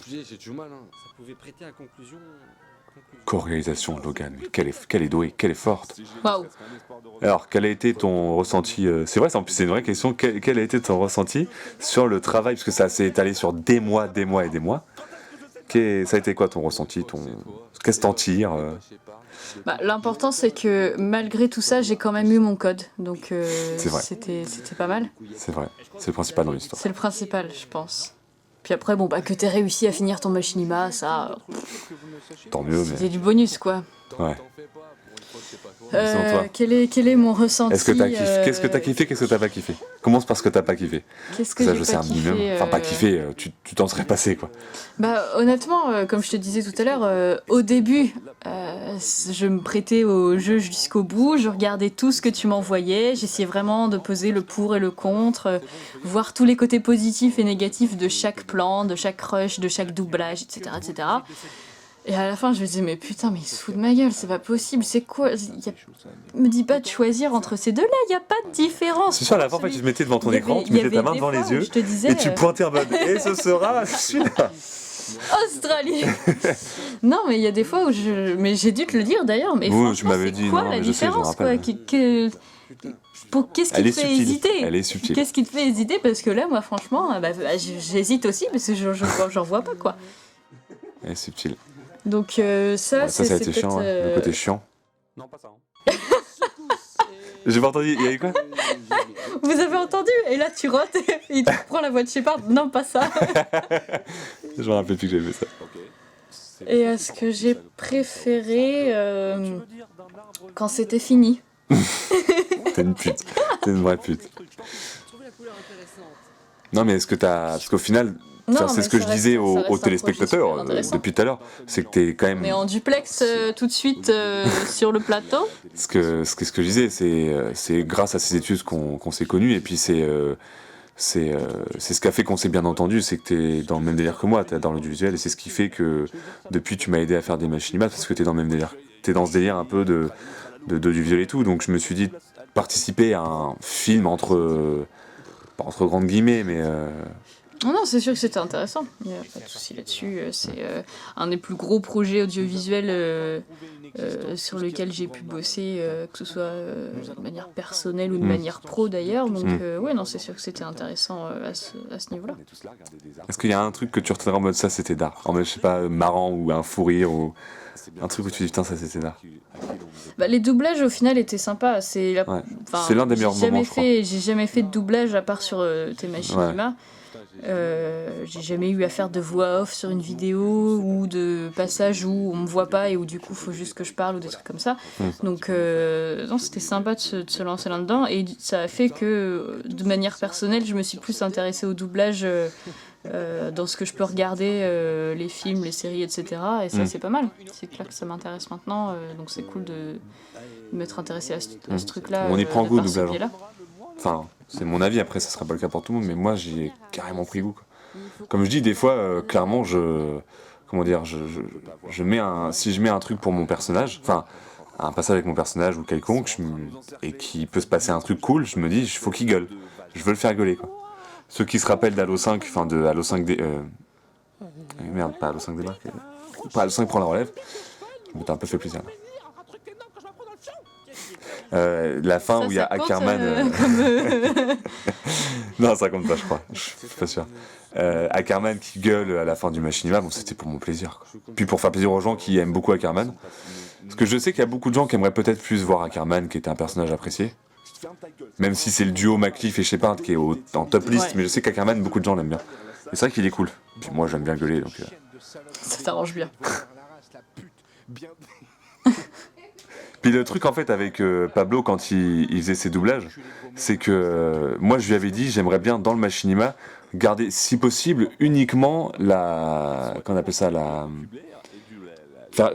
j'ai du mal, hein. Ça pouvait prêter à conclusion. Co-réalisation, Logan, mais qu'elle est douée, qu'elle est forte. Waouh. Alors, quel a été ton ressenti c'est vrai, c'est une vraie question. Quel a été ton ressenti sur le travail, parce que ça s'est étalé sur des mois et des mois. Ça a été quoi ton ressenti, qu'est-ce que t'en tires Bah, l'important, c'est que malgré tout ça, j'ai quand même eu mon code. Donc, C'est vrai. c'était pas mal. C'est vrai, c'est le principal dans l'histoire. C'est le principal, je pense. Puis après, bon, bah, que t'aies réussi à finir ton machinima, ça, Tant mieux, c'est mais... du bonus, quoi. Ouais. Sinon, toi, quel est mon ressenti est-ce que t'as kiffé Qu'est-ce que t'as kiffé, qu'est-ce que t'as pas kiffé? Commence par ce que t'as pas kiffé. Qu'est-ce que Ça, j'ai je sais pas un minimum. kiffé, Enfin, pas kiffé, tu t'en serais passé, quoi. Bah, honnêtement, comme je te disais tout à l'heure, au début, je me prêtais au jeu jusqu'au bout, je regardais tout ce que tu m'envoyais, j'essayais vraiment de peser le pour et le contre, voir tous les côtés positifs et négatifs de chaque plan, de chaque rush, de chaque doublage, etc., etc. Et à la fin, je me disais, mais putain, mais il se fout de ma gueule, c'est pas possible, c'est quoi Me dis pas de choisir entre ces deux-là, il y a pas de différence. C'est sûr, à la fin, en fait, tu te mettais devant ton Il y écran, avait- tu mettais il y ta avait main des devant fois les où yeux, je te disais, et tu pointais en mode, et ce sera celui-là. Australie. Non, mais il y a des fois où mais j'ai dû te le dire d'ailleurs, mais Oui, franchement, tu m'avais c'est dit, quoi non, la mais je sais, je me différence, quoi rappelle. Qu'est-ce qui Elle te est fait subtile, hésiter elle est subtile. Qu'est-ce qui te fait hésiter? Parce que là, moi, franchement, j'hésite aussi parce que j'en vois pas, quoi. Elle est subtile. Donc ça, Ouais, ça a c'est été chiant, peut-être, ouais. Le côté chiant. Non, pas ça. Hein. J'ai pas entendu, il y avait quoi? Vous avez entendu? Et là, tu rotes et il te prend la voix de Shepard. Non, pas ça. Je me rappelais plus que j'avais fait ça. Et ce que j'ai préféré quand c'était fini. T'es une pute. T'es une vraie pute. Non, mais est-ce que t'as... Parce qu'au final, Non, enfin, c'est mais ce que ça je reste- disais ça aux reste un projet téléspectateurs super intéressant. depuis tout à l'heure, c'est que t'es quand même... Mais en duplex tout de suite sur le plateau. Ce que je disais, c'est grâce à ces études qu'on s'est connus, et puis c'est ce qui a fait qu'on s'est bien entendu, c'est que t'es dans le même délire que moi, t'es dans l'audiovisuel, et c'est ce qui fait que depuis tu m'as aidé à faire des machinimas, parce que t'es dans le même délire, t'es dans ce délire un peu d'audiovisuel et tout, donc je me suis dit participer à un film pas entre grandes guillemets, mais Non, c'est sûr que c'était intéressant. Il n'y a pas de souci là-dessus. C'est un des plus gros projets audiovisuels sur lequel j'ai pu bosser, que ce soit de manière personnelle ou de manière pro d'ailleurs. Donc, ouais, non, c'est sûr que c'était intéressant à ce niveau-là. est-ce qu'il y a un truc que tu retiendras en mode ça c'était d'art, en mode je sais pas, marrant ou un fou rire ou un truc où tu dis putain ça c'était d'art? Bah, les doublages au final étaient sympas. C'est Ouais. C'est l'un des meilleurs moments, je crois. J'ai jamais fait de doublage à part sur tes machinima. J'ai jamais eu à faire de voix off sur une vidéo ou de passages où on me voit pas et où du coup faut juste que je parle ou des trucs comme ça. Donc non, c'était sympa de se lancer là-dedans et ça a fait que de manière personnelle je me suis plus intéressée au doublage dans ce que je peux regarder, les films, les séries, etc. Et ça c'est pas mal. C'est clair que ça m'intéresse maintenant, donc c'est cool de m'être intéressée à ce truc-là. On y prend goût au par ce doublage. biais-là. Enfin, c'est mon avis, après ça sera pas le cas pour tout le monde, mais moi j'y ai carrément pris goût, quoi. Comme je dis, des fois, clairement, comment dire, si je mets un truc pour mon personnage, enfin, un passage avec mon personnage ou quelconque, et qui peut se passer un truc cool, je me dis, il faut qu'il gueule. Je veux le faire gueuler, quoi. Ceux qui se rappellent d'Halo 5, enfin de Halo 5D, merde, pas Halo 5D, pas Halo 5 prend la relève, je m'étais un peu fait plaisir, là. La fin Ça, où il y a ça compte, Ackerman. comme, Non, ça compte pas, je crois. Je suis pas sûr. Ackerman qui gueule à la fin du machinima, bon, c'était pour mon plaisir, quoi. Puis pour faire plaisir aux gens qui aiment beaucoup Ackerman. Parce que je sais qu'il y a beaucoup de gens qui aimeraient peut-être plus voir Ackerman, qui était un personnage apprécié. Même si c'est le duo McCliff et Shepard qui est en top list, Ouais. mais je sais qu'Ackerman, beaucoup de gens l'aiment bien. Et c'est vrai qu'il est cool. Puis moi, j'aime bien gueuler, donc... Ça t'arrange bien. Puis le truc en fait avec Pablo quand il faisait ses doublages, c'est que moi je lui avais dit j'aimerais bien dans le machinima garder si possible uniquement qu'on appelle ça faire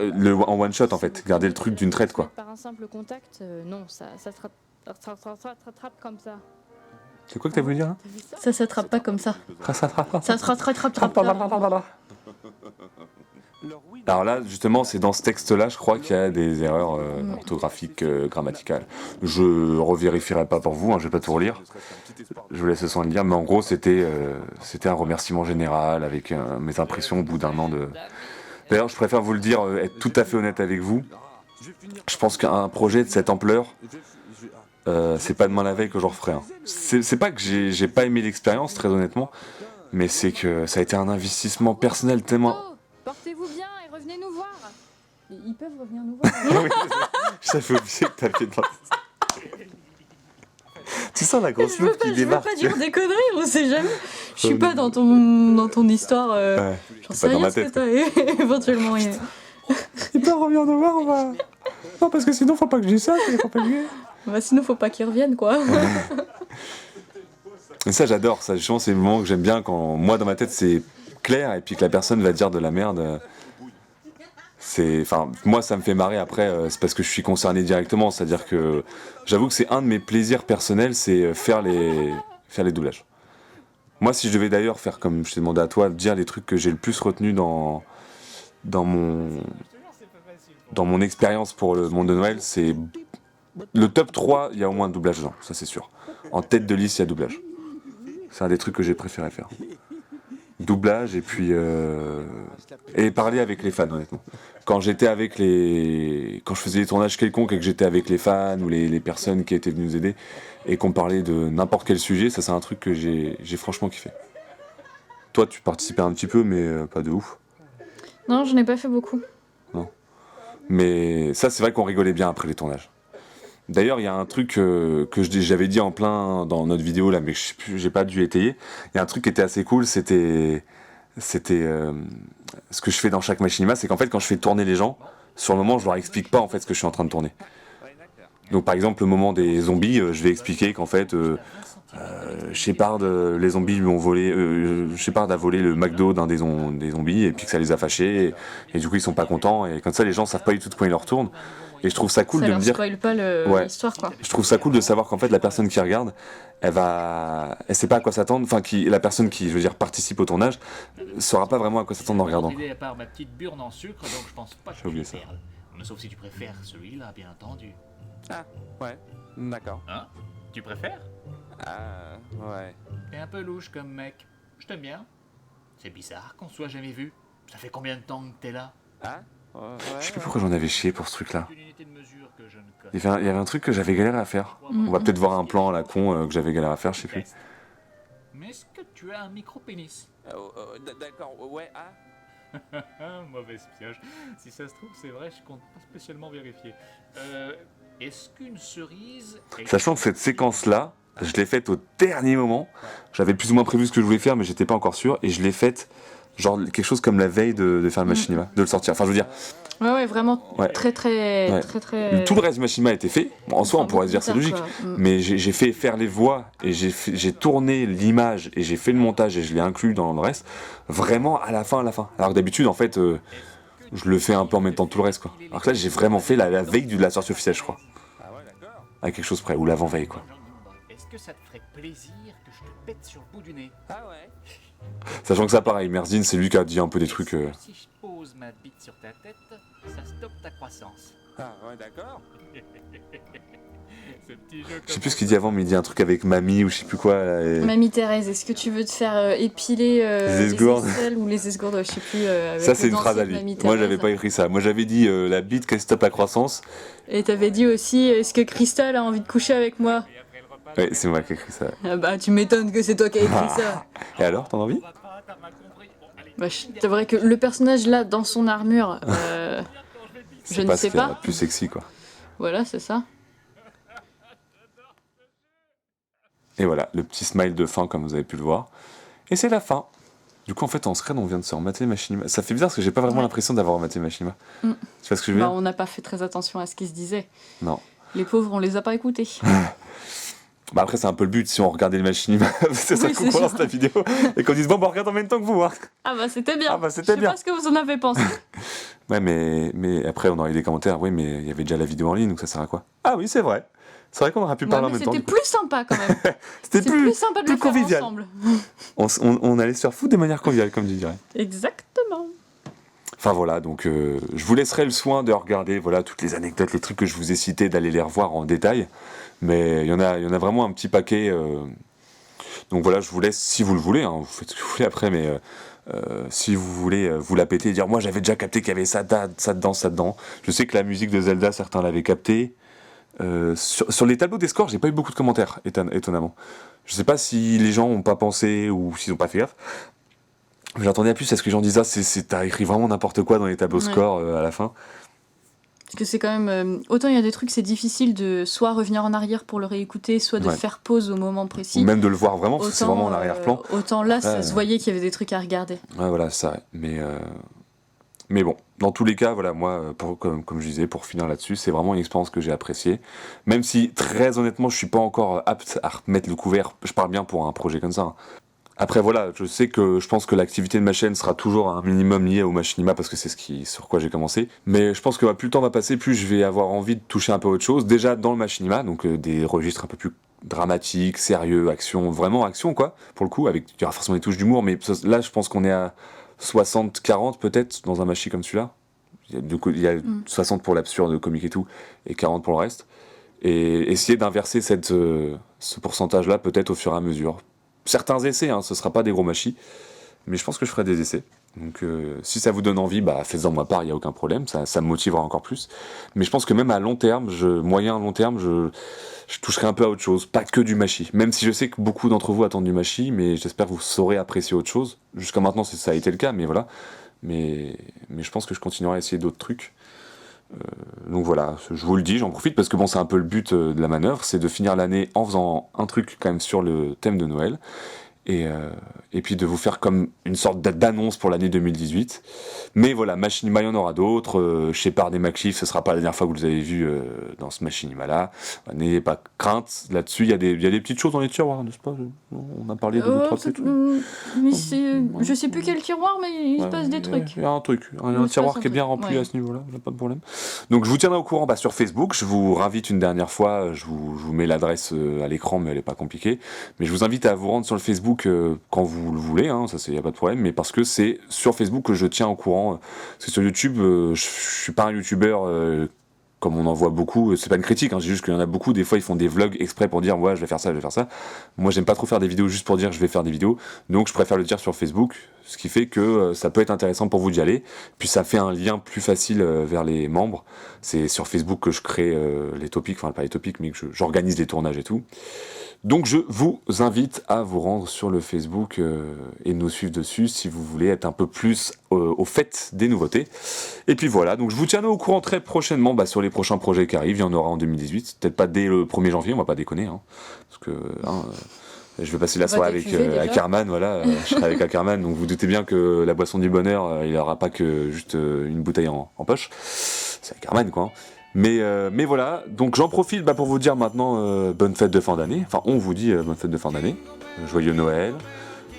en one shot en fait, garder le truc d'une traite quoi. Par un simple contact, non, ça se rattrape comme ça. C'est quoi que t'as voulu dire hein Ça s'attrape pas comme ça. Ça se rattrape. Alors là, justement, c'est dans ce texte-là, je crois qu'il y a des erreurs orthographiques, grammaticales. Je revérifierai pas pour vous, hein, je vais pas tout relire. Je vous laisse le soin de lire, mais en gros, c'était un remerciement général avec mes impressions au bout d'un an de... D'ailleurs, je préfère vous le dire, être tout à fait honnête avec vous. Je pense qu'un projet de cette ampleur, c'est pas demain la veille que j'en referai. Hein. C'est pas que j'ai pas aimé l'expérience, très honnêtement, mais c'est que ça a été un investissement personnel tellement... Oh, portez-vous bien et revenez nous voir. Ils peuvent revenir nous voir. Oui, ça fait oublier que t'as fait dans... Tu sens la grosse loupe qui démarre. Je veux pas dire des conneries, on sait jamais. Je suis pas dans ton histoire. J'en sais rien ce que t'as éventuellement. Il peut revenir nous voir, on va... Non, parce que sinon, faut pas que je dise ça, faut pas que Bah, sinon, faut pas qu'ils reviennent, quoi. Et ça, j'adore. Ça, justement, c'est le moment que j'aime bien quand moi, dans ma tête, c'est clair et puis que la personne va dire de la merde. Enfin, moi, ça me fait marrer après. C'est parce que je suis concerné directement. C'est-à-dire que j'avoue que c'est un de mes plaisirs personnels, c'est faire les doublages. Moi, si je devais d'ailleurs faire comme je t'ai demandé à toi, dire les trucs que j'ai le plus retenu dans mon expérience pour le monde de Noël, c'est le top 3, il y a au moins un doublage dedans, ça c'est sûr. En tête de liste, il y a doublage. C'est un des trucs que j'ai préféré faire. Doublage et puis et parler avec les fans honnêtement. Quand je faisais des tournages quelconques et que j'étais avec les fans ou les personnes qui étaient venues nous aider et qu'on parlait de n'importe quel sujet, ça c'est un truc que j'ai franchement kiffé. Toi tu participais un petit peu mais pas de ouf. Non, je n'ai pas fait beaucoup. Non. Mais ça c'est vrai qu'on rigolait bien après les tournages. D'ailleurs, il y a un truc que j'avais dit en plein dans notre vidéo là, mais j'ai pas dû étayer. Il y a un truc qui était assez cool, c'était ce que je fais dans chaque machinima, c'est qu'en fait, quand je fais tourner les gens, sur le moment, je leur explique pas en fait ce que je suis en train de tourner. Donc, par exemple, le moment des zombies, je vais expliquer qu'en fait, Shepard, les zombies lui ont volé, Shepard a volé le McDo d'un des zombies et puis que ça les a fâchés et du coup ils sont pas contents et comme ça les gens savent pas du tout de quoi ils leur retournent. Et je trouve ça cool de me dire. Ça leur spoil pas l'histoire quoi. Je trouve ça cool de savoir qu'en fait la personne qui regarde, elle sait pas à quoi s'attendre. Enfin, la personne qui, je veux dire, participe au tournage, saura pas vraiment à quoi s'attendre en regardant. À part ma petite burne en sucre, donc je pense pas que j'ai oublié ça. Sauf si tu préfères celui-là, bien entendu. Ah, ouais, d'accord. Hein? Tu préfères? Ah, ouais. T'es un peu louche comme mec. Je t'aime bien. C'est bizarre qu'on soit jamais vu. Ça fait combien de temps que t'es là? Ah? Je sais plus pourquoi j'en avais chié pour ce truc-là. Il y avait un truc que j'avais galéré à faire. On va peut-être voir un plan à la con que j'avais galéré à faire, je sais plus. Mais est-ce que tu as un micro-pénis? D'accord, ouais, ah. Mauvaise pioche. Si ça se trouve, c'est vrai, je compte pas spécialement vérifier. Est-ce qu'une cerise... Sachant que cette séquence-là, je l'ai faite au dernier moment. J'avais plus ou moins prévu ce que je voulais faire, mais j'étais pas encore sûr. Et je l'ai faite, genre, quelque chose comme la veille de faire le machinima, de le sortir. Enfin, je veux dire... Ouais, vraiment très. Tout le reste du machinima a été fait. Bon, en soi, on pourrait se dire c'est logique. Mais j'ai fait faire les voix et j'ai tourné l'image et j'ai fait le montage et je l'ai inclus dans le reste. Vraiment à la fin. Alors que d'habitude, en fait, je le fais un peu en même temps que tout le reste, quoi. Alors que là, j'ai vraiment fait la veille de la sortie officielle, je crois. À quelque chose près, ou l'avant-veille, quoi. Est-ce que ça te ferait plaisir que je te pète sur le bout du nez? Ah ouais. Sachant que ça, pareil, Merzine, c'est lui qui a dit un peu des trucs. Si je pose ma bite sur ta tête, ça stoppe ta croissance. Ah ouais, d'accord. Je sais plus ce qu'il dit avant, mais il dit un truc avec mamie ou je sais plus quoi. Là, et... Mamie Thérèse, est-ce que tu veux te faire épiler les aisselles ou les esgourdes, je sais plus. Ça, c'est une phrase à lui. Moi, j'avais pas écrit ça. Moi, j'avais dit la bite qu'elle stoppe la croissance. Et t'avais dit aussi, est-ce que Crystal a envie de coucher avec moi? Ouais, c'est moi qui ai écrit ça. Ah bah, tu m'étonnes que c'est toi qui as écrit ça. Et alors, t'en as envie? Bah, c'est vrai que le personnage là, dans son armure, je ne sais pas. Plus sexy, quoi. Voilà, c'est ça. Et voilà, le petit smile de fin, comme vous avez pu le voir. Et c'est la fin. Du coup, en fait, en scred, on vient de se remater Machinima. Ça fait bizarre parce que j'ai pas vraiment l'impression d'avoir rematé Machinima. Mm. Tu vois ce que je veux dire? On n'a pas fait très attention à ce qu'ils se disaient. Non. Les pauvres, on les a pas écoutés. Bah après, c'est un peu le but si on regardait le Machinima. C'est ça qu'on lance la vidéo. Et qu'on dise, bon, bah, regarde en même temps que vous. Hein. Ah bah c'était bien. Ah bah, c'était Je bien. sais pas ce que vous en avez pensé. Ouais, mais après, on aurait eu des commentaires. Oui, mais il y avait déjà la vidéo en ligne, donc ça sert à quoi? Ah oui, c'est vrai. C'est vrai qu'on aurait pu parler en même temps. C'était plus sympa quand même. C'était plus sympa de plus le faire convivial. ensemble. On allait se faire foutre de manière conviviale, comme tu dirais. Exactement. Enfin voilà, donc je vous laisserai le soin de regarder voilà, toutes les anecdotes, les trucs que je vous ai cités, d'aller les revoir en détail. Mais il y en a vraiment un petit paquet. Donc voilà, je vous laisse, si vous le voulez, hein, vous faites ce que vous voulez après, mais si vous voulez vous la péter et dire, moi j'avais déjà capté qu'il y avait ça dedans. Je sais que la musique de Zelda, certains l'avaient capté. Sur les tableaux des scores, j'ai pas eu beaucoup de commentaires, étonnamment. Je sais pas si les gens ont pas pensé ou s'ils ont pas fait gaffe. J'attendais à plus à ce que les gens disent, t'as écrit vraiment n'importe quoi dans les tableaux scores à la fin. Parce que c'est quand même... autant il y a des trucs, c'est difficile de soit revenir en arrière pour le réécouter, soit de faire pause au moment précis. Ou même de le voir vraiment, parce que c'est vraiment en arrière-plan. Autant là, ça se voyait qu'il y avait des trucs à regarder. Ouais, voilà, ça. Mais bon, dans tous les cas, voilà, moi, comme je disais, pour finir là-dessus, c'est vraiment une expérience que j'ai appréciée. Même si, très honnêtement, je suis pas encore apte à remettre le couvert. Je parle bien pour un projet comme ça. Hein. Après, voilà, je pense que l'activité de ma chaîne sera toujours un minimum liée au Machinima parce que c'est sur quoi j'ai commencé. Mais je pense que plus le temps va passer, plus je vais avoir envie de toucher un peu autre chose. Déjà dans le Machinima, donc des registres un peu plus dramatiques, sérieux, action, vraiment action, quoi, pour le coup, il y aura forcément des touches d'humour, mais là, je pense qu'on est à 60-40 peut-être dans un machi comme celui-là. Il y a 60 pour l'absurde comique et tout, et 40 pour le reste. Et essayer d'inverser ce pourcentage-là peut-être au fur et à mesure. Certains essais, hein, ce ne sera pas des gros machis, mais je pense que je ferai des essais. Donc si ça vous donne envie, faites-en de ma part, il n'y a aucun problème, ça me motivera encore plus. Mais je pense que même à long terme, moyen long terme, je toucherai un peu à autre chose, pas que du machi. Même si je sais que beaucoup d'entre vous attendent du machi, mais j'espère que vous saurez apprécier autre chose. Jusqu'à maintenant, ça a été le cas, mais voilà. Mais je pense que je continuerai à essayer d'autres trucs. Donc voilà, je vous le dis, j'en profite parce que bon, c'est un peu le but de la manœuvre, c'est de finir l'année en faisant un truc quand même sur le thème de Noël. Et puis de vous faire comme une sorte d'annonce pour l'année 2018. Mais voilà, Machinima, il y en aura d'autres. Shepard et McCliff, ce sera pas la dernière fois que vous les avez vus dans ce Machinima-là. N'ayez pas crainte. Là-dessus, il y a des petites choses dans les tiroirs, n'est-ce pas? On a parlé de 2-3 petits trucs. Mais je sais plus quel tiroir, mais il se passe des trucs. Il y a un truc, un tiroir qui est bien rempli à ce niveau-là, il n'y a pas de problème. Donc je vous tiendrai au courant sur Facebook. Je vous réinvite une dernière fois. Je vous mets l'adresse à l'écran, mais elle n'est pas compliquée. Mais je vous invite à vous rendre sur le Facebook quand vous le voulez, hein, ça il n'y a pas de problème, mais parce que c'est sur Facebook que je tiens au courant. Parce que sur YouTube, je suis pas un youtubeur comme on en voit beaucoup, c'est pas une critique, hein, c'est juste qu'il y en a beaucoup, des fois ils font des vlogs exprès pour dire ouais je vais faire ça, je vais faire ça. Moi j'aime pas trop faire des vidéos juste pour dire je vais faire des vidéos, donc je préfère le dire sur Facebook, ce qui fait que ça peut être intéressant pour vous d'y aller, puis ça fait un lien plus facile vers les membres. C'est sur Facebook que je crée les topics, enfin pas les topics, mais que j'organise les tournages et tout. Donc je vous invite à vous rendre sur le Facebook et nous suivre dessus si vous voulez être un peu plus au fait des nouveautés. Et puis voilà, donc je vous tiendrai au courant très prochainement sur les prochains projets qui arrivent. Il y en aura en 2018, peut-être pas dès le 1er janvier, on va pas déconner, hein, parce que je vais passer la soirée avec Herman, voilà, je serai avec Herman, donc vous doutez bien que la boisson du bonheur, il n'aura pas que juste une bouteille en poche, c'est avec Herman quoi. Mais voilà, donc j'en profite pour vous dire maintenant bonne fête de fin d'année. Enfin, on vous dit bonne fête de fin d'année. Joyeux Noël,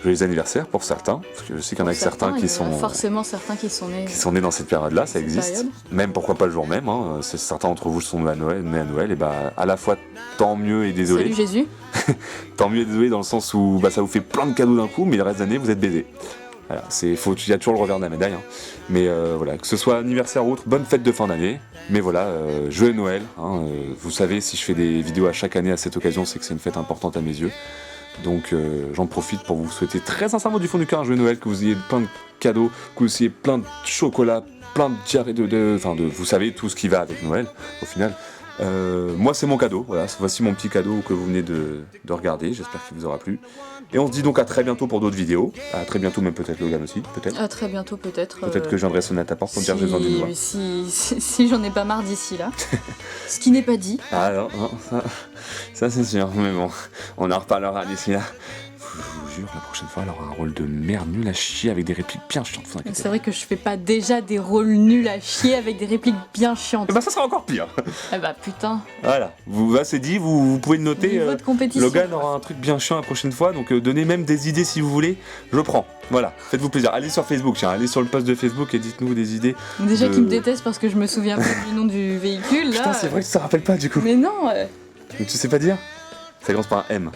joyeux anniversaire pour certains. Parce que je sais qu'il y en a certains qui sont... Forcément certains qui sont nés dans cette période-là, ça existe. Même, pourquoi pas le jour même. Hein. Certains d'entre vous sont nés à Noël. Et à la fois, tant mieux et désolé. Salut Jésus. Tant mieux et désolé dans le sens où ça vous fait plein de cadeaux d'un coup, mais le reste de l'année, vous êtes baisés. Voilà, il y a toujours le revers de la médaille, hein. Mais voilà, que ce soit anniversaire ou autre, bonne fête de fin d'année. Mais voilà, joyeux Noël. Hein, vous savez, si je fais des vidéos à chaque année à cette occasion, c'est que c'est une fête importante à mes yeux. Donc j'en profite pour vous souhaiter très sincèrement du fond du cœur un joyeux Noël, que vous ayez plein de cadeaux, que vous ayez plein de chocolat, plein de diarrhée vous savez tout ce qui va avec Noël au final. Moi c'est mon cadeau, voilà, voici mon petit cadeau que vous venez de regarder, j'espère qu'il vous aura plu. Et on se dit donc à très bientôt pour d'autres vidéos, à très bientôt même peut-être Logan aussi, peut-être. À très bientôt peut-être. Peut-être que je viendrai sonner à ta porte pour dire que j'ai besoin d'une voix. Si j'en ai pas marre d'ici là, ce qui n'est pas dit. Ah non, ça c'est sûr, mais bon, on en reparlera d'ici là. Je vous dur, la prochaine fois, elle aura un rôle de mère nulle à chier avec des répliques bien chiantes, vous inquiétez C'est pas. vrai que je fais pas déjà des rôles nuls à chier avec des répliques bien chiantes. Et bah ça sera encore pire. Ah bah putain. Voilà, là c'est dit, vous pouvez le noter. Niveau de compétition. Logan aura un truc bien chiant la prochaine fois, donc donnez même des idées si vous voulez, je prends. Voilà, faites-vous plaisir. Allez sur Facebook, tiens, allez sur le post de Facebook et dites-nous des idées. Déjà de- qu'ils me détestent parce que je me souviens pas du nom du véhicule là. Putain, c'est vrai que tu te rappelles pas du coup. Mais non. Donc, tu sais pas dire? Ça commence par un M.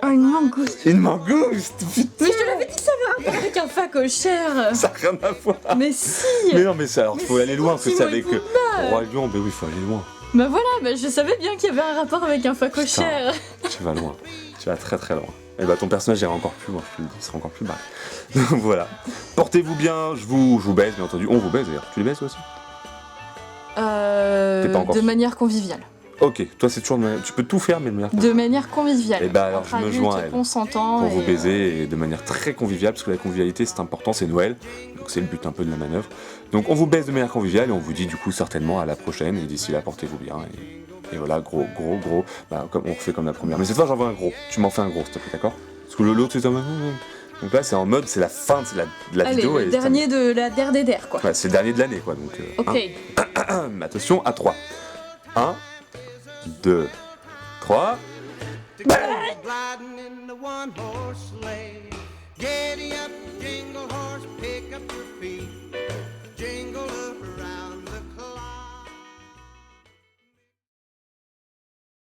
Oh, une mangouste. Une mangouste, putain. Mais je te l'avais dit que ça avait un rapport avec un facochère. Ça n'a rien à voir. Mais si. Mais non, mais ça, alors faut aller loin, parce que c'est avec Simon et Pumba. Roi Lion, mais oui, faut aller loin. Bah voilà, bah je savais bien qu'il y avait un rapport avec un facochère. Tu vas loin, tu vas très très loin. Et bah ton personnage ira encore plus loin, je te le dis, il sera encore plus barré. Donc voilà. Portez-vous bien, je vous baise, bien entendu. On vous baise d'ailleurs. Tu les baises toi aussi? T'es pas encore De sûr. manière conviviale. Ok, toi c'est toujours. Tu peux tout faire, mais de manière. De manière conviviale. Et bah alors Entre je me adultes joins à elle. consentants Pour vous et, baiser et de manière très conviviale, parce que la convivialité c'est important, c'est Noël, donc c'est le but un peu de la manœuvre. Donc on vous baise de manière conviviale et on vous dit du coup certainement à la prochaine, et d'ici là portez-vous bien. Et voilà, gros, bah comme on refait comme la première. Mais cette fois j'en veux un gros, tu m'en fais un gros s'il te plaît, d'accord? Parce que l'autre c'est un. Donc là c'est en mode, c'est la fin de la Allez, vidéo. le et dernier de la der quoi. Ouais, c'est le dernier de l'année quoi, donc. Ok. Attention, à 3. 1, 2, 3. Gliding in the one horse sleigh. Giddy up